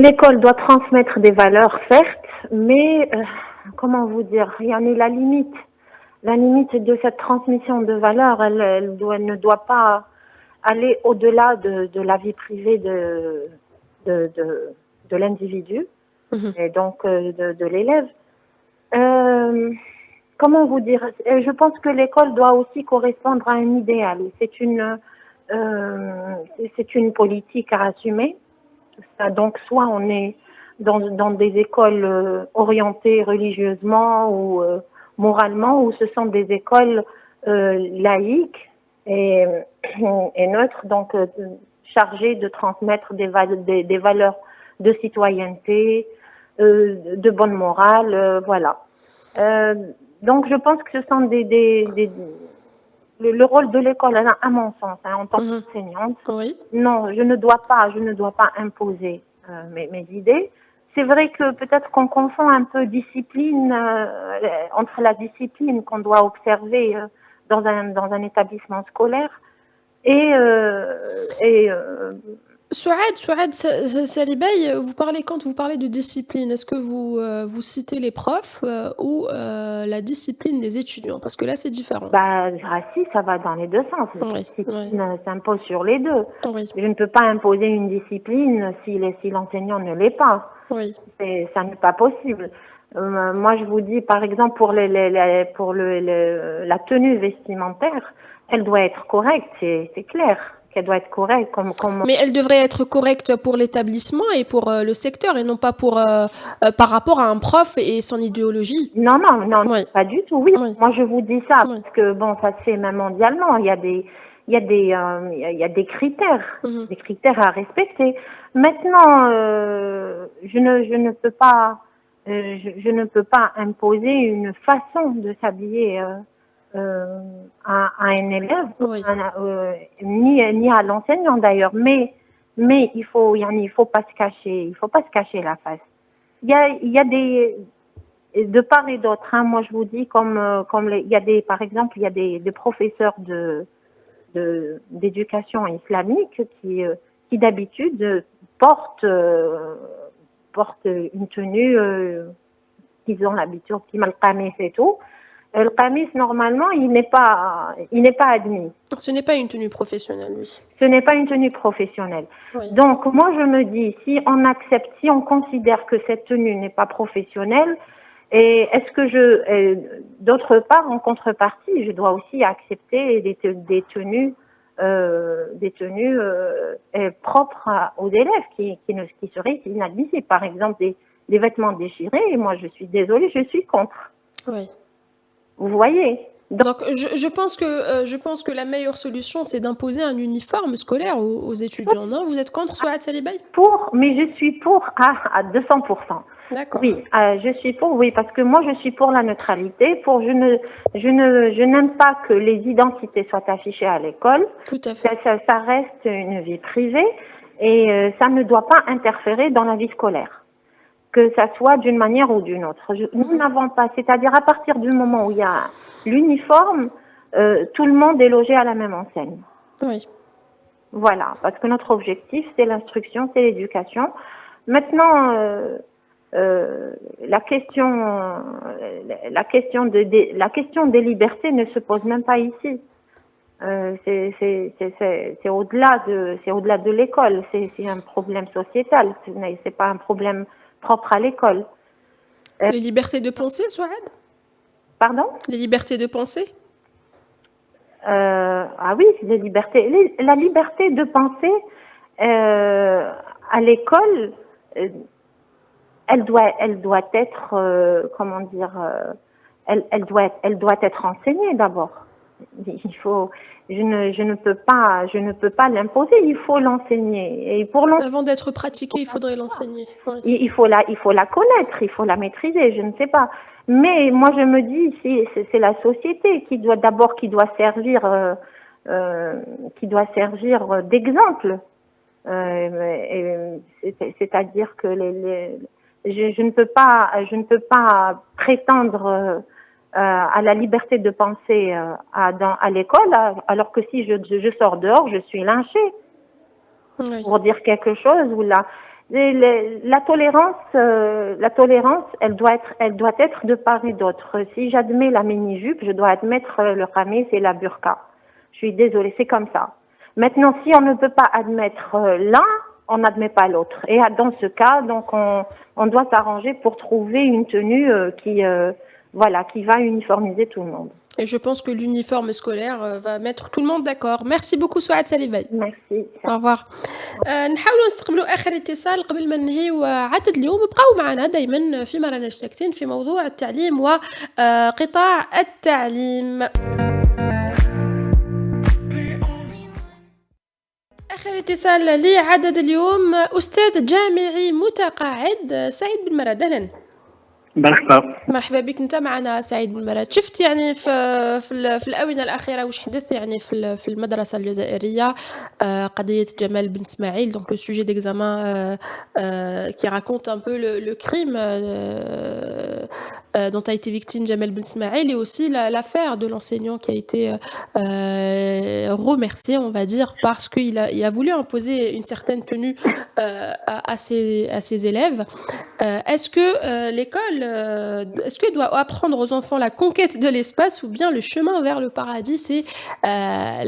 L'école doit transmettre des valeurs certes, mais comment vous dire, il y en a la limite de cette transmission de valeurs, elle ne doit pas aller au-delà de la vie privée de l'individu. Et donc de l'élève. Comment vous dire, je pense que l'école doit aussi correspondre à un idéal. C'est une politique à assumer. Donc soit on est dans des écoles orientées religieusement ou moralement, ou ce sont des écoles laïques et neutres, donc chargées de transmettre des valeurs de citoyenneté, de bonne morale, voilà. Donc je pense que ce sont le rôle de l'école, à mon sens, en tant qu'enseignante. Oui. Non, je ne dois pas imposer mes idées. C'est vrai que peut-être qu'on confond un peu discipline entre la discipline qu'on doit observer dans un établissement scolaire et Souad Salibay, quand vous parlez de discipline, est-ce que vous citez les profs ou la discipline des étudiants? Parce que là, c'est différent. Si, ça va dans les deux sens. La discipline s'impose sur les deux. Oui. Je ne peux pas imposer une discipline si l'enseignant ne l'est pas. Oui. Ça n'est pas possible. Moi, je vous dis, par exemple, pour la tenue vestimentaire, elle doit être correcte, c'est clair. Qu'elle doit être correcte. Mais elle devrait être correcte pour l'établissement et pour le secteur, et non pas par rapport à un prof et son idéologie. Non, oui. Pas du tout. Oui. Oui. Moi je vous dis ça parce que bon, ça se fait même mondialement. Il il y a des critères à respecter. Maintenant, je ne peux pas imposer une façon de s'habiller à un élève, Oui. ni à l'enseignant d'ailleurs. Mais il faut pas se cacher la face. Il y a des de part et d'autre, hein, moi je vous dis il y a par exemple il y a des professeurs d'éducation islamique qui d'habitude portent une tenue qu'ils ont l'habitude, qui mal qamis et tout. Le qamis normalement il n'est pas admis. Ce n'est pas une tenue professionnelle, oui. Ce n'est pas une tenue professionnelle. Oui. Donc moi je me dis, si on considère que cette tenue n'est pas professionnelle, et est-ce que d'autre part, en contrepartie, je dois aussi accepter des tenues propres aux élèves qui seraient inadmissibles. Par exemple, des vêtements déchirés, et moi je suis désolée, je suis contre. Oui. Vous voyez? Donc, je pense que la meilleure solution, c'est d'imposer un uniforme scolaire aux étudiants, non? Vous êtes contre, Souad Salibay? Mais je suis pour à 200%. D'accord. Oui, je suis pour, oui, parce que moi je suis pour la neutralité, je n'aime pas que les identités soient affichées à l'école. Tout à fait. Ça reste une vie privée et ça ne doit pas interférer dans la vie scolaire, que ça soit d'une manière ou d'une autre. Nous n'avons pas, c'est-à-dire à partir du moment où il y a l'uniforme, tout le monde est logé à la même enseigne. Oui. Voilà, parce que notre objectif c'est l'instruction, c'est l'éducation. Maintenant, la question des libertés ne se pose même pas ici. C'est au-delà de l'école. C'est un problème sociétal. C'est pas un problème propre à l'école. Les libertés de penser, Souad? Pardon? Les libertés de penser? Ah oui, les libertés. La liberté de penser à l'école. Elle doit être, comment dire, elle doit être enseignée d'abord. Je ne peux pas l'imposer. Il faut l'enseigner. Et pour avant d'être pratiquée, il faudrait l'enseigner. Ouais. Il faut la connaître, il faut la maîtriser. Je ne sais pas. Mais moi, je me dis, c'est la société qui doit servir d'exemple. C'est-à-dire que je ne peux pas prétendre à la liberté de penser à l'école, alors que si je sors dehors, je suis lynchée Oui. pour dire quelque chose. Ou la tolérance, elle doit être de part et d'autre. Si j'admets la mini-jupe, je dois admettre le qamis et la burqa. Je suis désolée, c'est comme ça. Maintenant, si on ne peut pas admettre l'un, on n'admet pas l'autre. Et dans ce cas, donc on doit s'arranger pour trouver une tenue qui va uniformiser tout le monde. Et je pense que l'uniforme scolaire va mettre tout le monde d'accord. Merci beaucoup Souad Salibay. Merci. Au revoir. نحاولوا نستقبلوا آخر اتصال قبل ما ننهيو عدد اليوم. بقاو معنا دايما فيما رانا ساكتين في موضوع التعليم وقطاع التعليم. آخر اتصال لعدد اليوم أستاذ جامعي متقاعد سعيد بن مراد. أهلا. مرحبا بك. انت معنا سعيد بن مراد. شفت يعني في الآونة الأخيرة وش حدث يعني في المدرسة الجزائرية قضية جمال بن اسماعيل, donc le sujet d'examen qui raconte un peu le crime dont a été victime Jamel Ben Ismaïl, et aussi l'affaire de l'enseignant qui a été remercié, on va dire, parce qu'il a voulu imposer une certaine tenue à ses élèves. Est-ce que l'école doit apprendre aux enfants la conquête de l'espace ou bien le chemin vers le paradis? C'est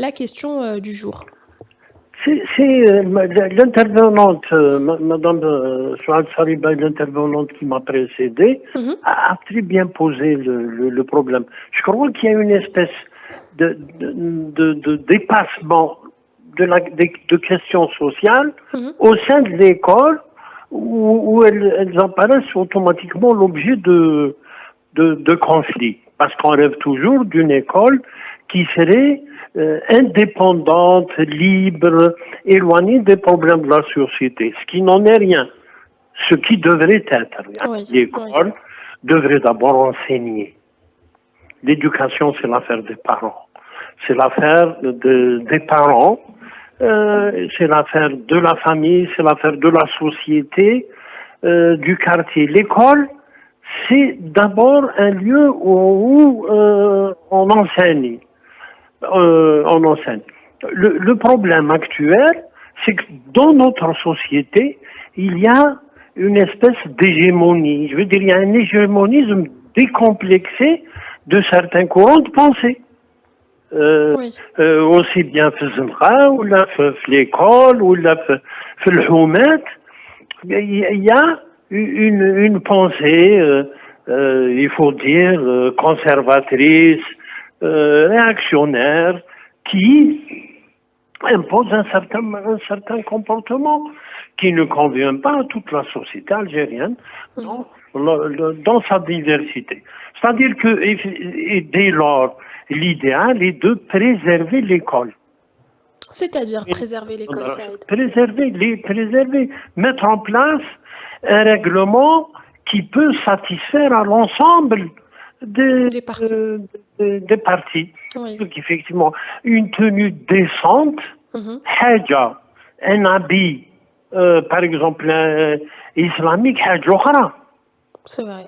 la question du jour. C'est l'intervenante, Madame Souad Salibay, l'intervenante qui m'a précédé, a très bien posé le problème. Je crois qu'il y a une espèce de dépassement de questions sociales au sein de l'école où elles apparaissent automatiquement l'objet de conflits. Parce qu'on rêve toujours d'une école qui serait indépendante, libre, éloignée des problèmes de la société, ce qui n'en est rien. Ce qui devrait être. Oui, L'école devrait d'abord enseigner. L'éducation, c'est l'affaire des parents. C'est l'affaire des parents, c'est l'affaire de la famille, c'est l'affaire de la société, du quartier. L'école, c'est d'abord un lieu où on enseigne. Le problème actuel, c'est que dans notre société, il y a une espèce d'hégémonie. Je veux dire, il y a un hégémonisme décomplexé de certains courants de pensée. Aussi bien في الزنقة ولا في l'école ولا في الحومات. Il y a une pensée, il faut dire, conservatrice, réactionnaire, qui impose un certain comportement qui ne convient pas à toute la société algérienne dans sa diversité. C'est-à-dire que dès lors, l'idéal est de préserver l'école. C'est-à-dire préserver l'école, Saïd. Préserver, mettre en place un règlement qui peut satisfaire à l'ensemble des partis. Oui. Donc, effectivement, une tenue décente, haja, un habit, par exemple, islamique, haja ukhra. C'est vrai.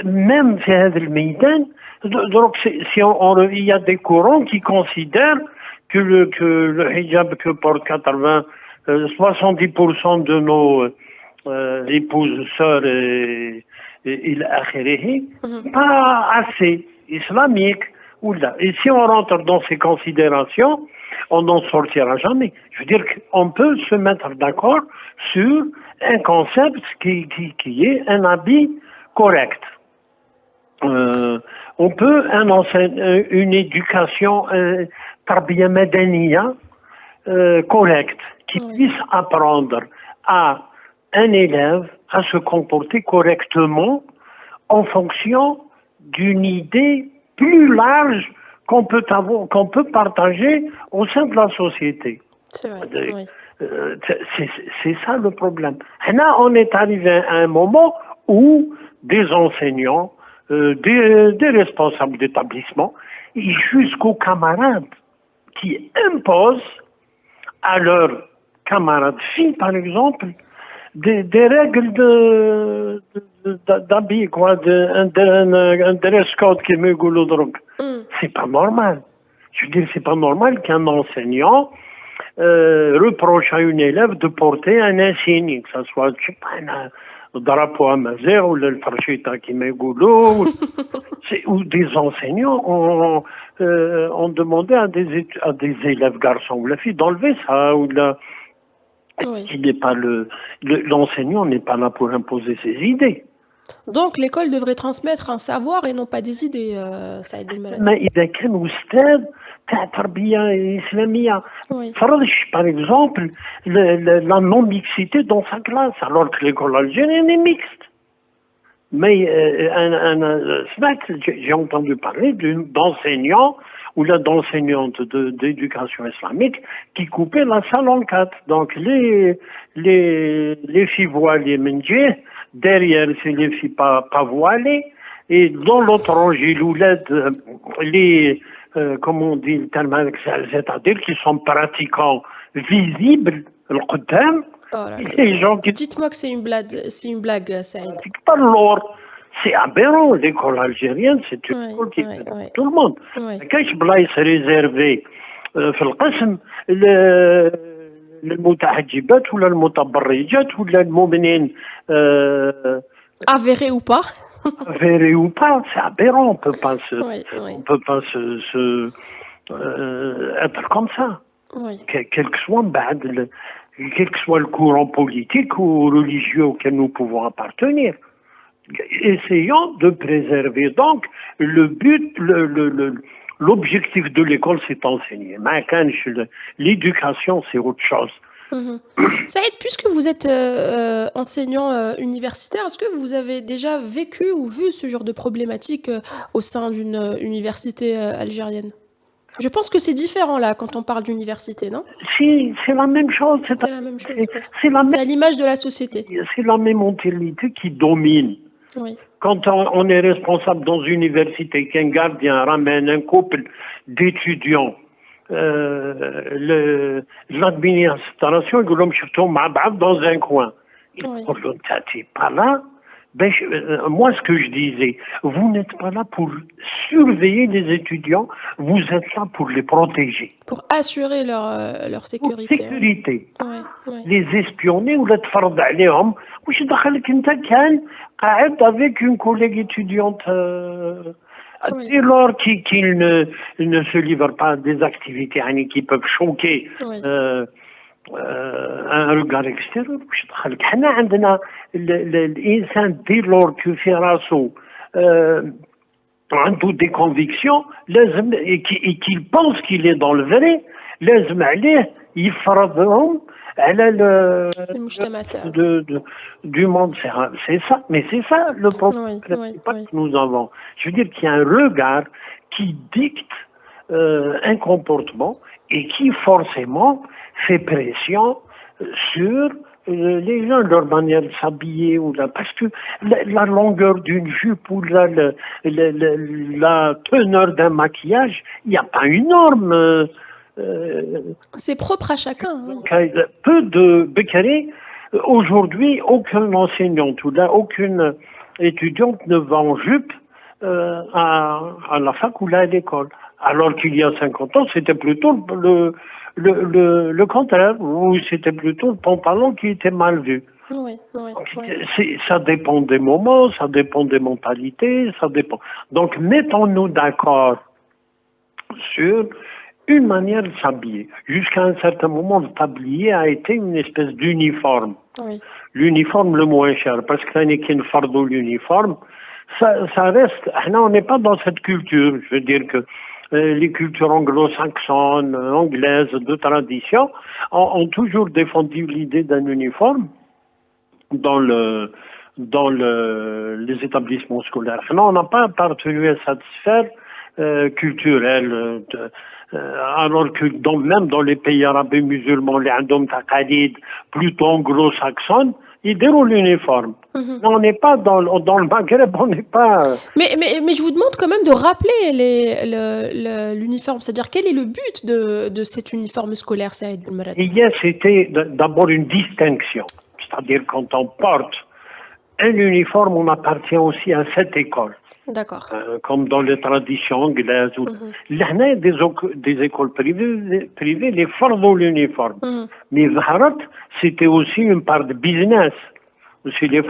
Même في هذا الميدان, donc il y a des courants qui considèrent que le hijab que portent 70% de nos épouses, sœurs et pas assez islamique. Et si on rentre dans ces considérations, on n'en sortira jamais. Je veux dire qu'on peut se mettre d'accord sur un concept qui est un habit correct. On peut une éducation tarbiya madaniya correcte qui puisse apprendre à un élève à se comporter correctement en fonction d'une idée plus large qu'on peut partager au sein de la société. C'est vrai, oui. C'est ça le problème. Là, on est arrivé à un moment où des enseignants, des responsables d'établissement, jusqu'aux camarades qui imposent à leurs camarades filles, par exemple, des règles d'habit, quoi, un dress code qui me goulot. C'est pas normal. Je veux dire, c'est pas normal qu'un enseignant reproche à une élève de porter un insigne, que ce soit, je sais pas, un drapeau amazigh ou le farchita qui me goulot, ou des enseignants ont demandé à des élèves garçons ou la fille d'enlever ça, ou qui n'est pas l'enseignant n'est pas là pour imposer ses idées. Donc l'école devrait transmettre un savoir et non pas des idées, Saïd Belmeled. Mais إذا كان أستاذ تاع تربية إسلامية فرضش par exemple la non-mixité dans sa classe alors que l'école algérienne est mixte. Mais j'ai entendu parler d'enseignants ou d'enseignantes d'éducation islamique qui coupaient la salle en quatre. Donc les filles voilées mendiées, derrière c'est les filles pas voilées, et dans l'autre rangée, les comment on dit le terme, c'est-à-dire qu'ils sont pratiquants visibles, le qudam. Les gens qui... Dites-moi que c'est une blague, Saïd. C'est aberrant, l'école algérienne, c'est une école qui fait pour tout le monde. كاينش بلايص réservé في القسم للمتحجبات ولا المتبرجات ولا المؤمنين avéré ou pas. Avéré ou pas, c'est aberrant, on peut pas être comme ça. Quel que soit le courant politique ou religieux auquel nous pouvons appartenir. Essayons de préserver. Donc, le but, l'objectif de l'école, c'est enseigner. L'éducation, c'est autre chose. Mhm. Saïd, puisque vous êtes enseignant universitaire, est-ce que vous avez déjà vécu ou vu ce genre de problématique au sein d'une université algérienne? Je pense que c'est différent là quand on parle d'université, non? C'est la même chose. C'est la même chose. C'est Oui. c'est la C'est même, à l'image de la société. c'est la même mentalité qui domine. Oui. Quand on est responsable dans une université, qu'un gardien ramène un couple d'étudiants, l'administration, ils l'ont surtout dans un coin. Oui. T'es pas là. Moi, ce que je disais, vous n'êtes pas là pour surveiller les étudiants, vous êtes là pour les protéger. Pour assurer leur Pour sécurité. sécurité. Oui, oui. Les espionner ou les تفرض عليهم واش دخلك انت كان قاعد avec une collègue étudiante Oui. dès lors qu'il ne se livre pas à des activités qui peuvent choquer Oui. un regard extérieur واش دخلك حنا عندنا الانسان dès lors que في راسو عنده des convictions لازم et qu'il pense qu'il est dans le vrai لازم عليه يفرضهم على المجتمع تاعو. du monde. C'est ça, mais c'est ça le problème Oui, principal oui, oui. que nous avons. Je veux dire qu'il y a un regard qui dicte un comportement et qui forcément fait pression sur les gens, leur manière de s'habiller, parce que la longueur d'une jupe ou la teneur d'un maquillage, il n'y a pas une norme. C'est propre à chacun. Oui. Peu de Bécaré, aujourd'hui, aucun enseignant ou là, aucune étudiante ne va en jupe à la fac ou là à l'école. Alors qu'il y a 50 ans, c'était plutôt le contraire, ou c'était plutôt le pantalon qui était mal vu. Oui, oui, oui. Ça dépend des moments, ça dépend des mentalités, ça dépend. Donc, mettons-nous d'accord sur une manière de s'habiller. Jusqu'à un certain moment, le tablier a été une espèce d'uniforme. Oui. L'uniforme le moins cher, parce que l'année qui est fardeau l'uniforme, ça reste. On n'est pas dans cette culture. Je veux dire que les cultures anglo-saxonnes, anglaises, de tradition, ont toujours défendu l'idée d'un uniforme dans les établissements scolaires. On n'a pas parvenu à satisfaire culturelle. Alors que même dans les pays arabes et musulmans, les Andom Taqalid, plutôt anglo-saxonnes, ils déroulent l'uniforme. On n'est pas dans le Maghreb, on n'est pas. Mais je vous demande quand même de rappeler l'uniforme, c'est-à-dire quel est le but de cet uniforme scolaire, Saïd Belmerad? Hier, c'était d'abord une distinction. C'est-à-dire quand on porte un uniforme, on appartient aussi à cette école. D'accord. Comme dans les traditions anglaises. Là, il y a des écoles privées, les fardeaux l'uniforme. Mais Zaharat, c'était aussi une part de business. C'est des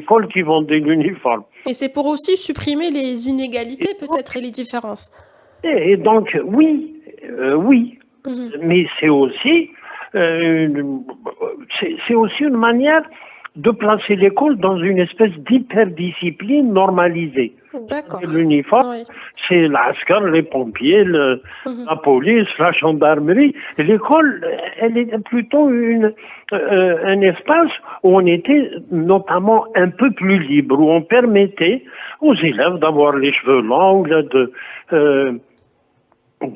écoles qui vendaient l'uniforme. Et c'est pour aussi supprimer les inégalités peut-être et les différences. Et donc, oui. Mais c'est aussi une manière de placer l'école dans une espèce d'hyperdiscipline normalisée. D'accord. L'uniforme, Oui. c'est l'Askar, les pompiers, la police, la gendarmerie. L'école, elle est plutôt un espace où on était notamment un peu plus libre, où on permettait aux élèves d'avoir les cheveux longs,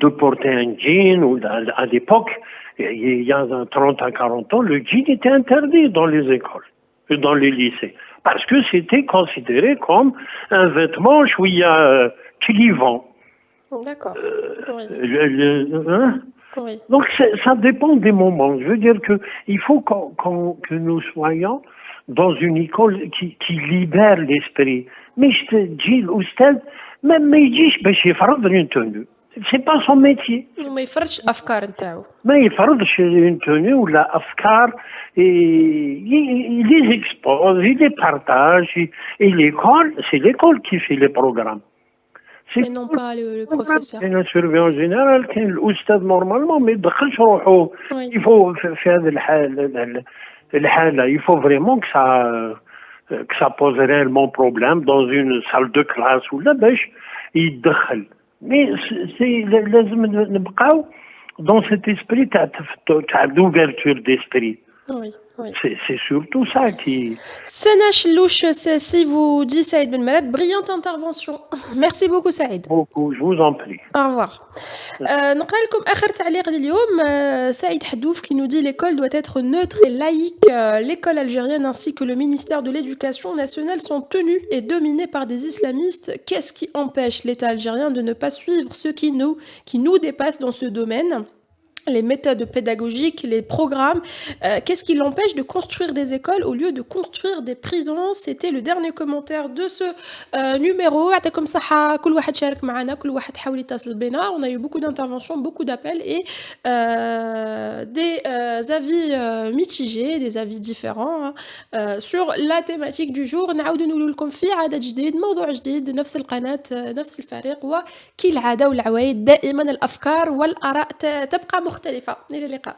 de porter un jean, ou à l'époque, il y a 30 à 40 ans, le jean était interdit dans les écoles, dans les lycées, parce que c'était considéré comme un vêtement clivant. D'accord. Oui. Oui. Donc ça dépend des moments. Je veux dire que il faut que nous soyons dans une école qui libère l'esprit. Mais je te dis, l'oustad, même باش يفرض une tenue. C'est pas son métier. ما يفرضش الافكار نتاعو. ما يفرضش une tenue ou la afkar, et il les expose, il les partage, et l'école, c'est l'école qui fait les programmes. Et non pas le professeur. C'est un surveillant général qui est l'oustad normalement, mais دخلش روحو. Oui. Il faut في هذه الحالة, il faut vraiment que ça pose réellement problème dans une salle de classe ou là باش يدخل. Mais لازم نبقاو dans cet esprit d'ouverture d'esprit. Oui, oui. C'est surtout ça qui... Sana Chlouch, si vous dit Saïd Ben Malad, brillante intervention. Merci beaucoup Saïd. Beaucoup, je vous en prie. Au revoir. نقرأ لكم آخر تعليق لليوم. Saïd Hadouf qui nous dit l'école doit être neutre et laïque. L'école algérienne ainsi que le ministère de l'Éducation nationale sont tenus et dominés par des islamistes. Qu'est-ce qui empêche l'État algérien de ne pas suivre ceux qui nous dépassent dans ce domaine ? Les méthodes pédagogiques, les programmes, qu'est-ce qui l'empêche de construire des écoles au lieu de construire des prisons? C'était le dernier commentaire de ce numéro. يعطيكم صحة كل واحد شارك معنا، كل واحد حاول يتصل بنا. On a eu beaucoup d'interventions, beaucoup d'appels et des avis mitigés, des avis différents sur la thématique du jour. نعاود نقول لكم في عدد جديد، موضوع جديد، نفس القناة، نفس الفريق، وكالعادة والعوايد دائما الأفكار والآراء تبقى مختلفة. إلى اللقاء.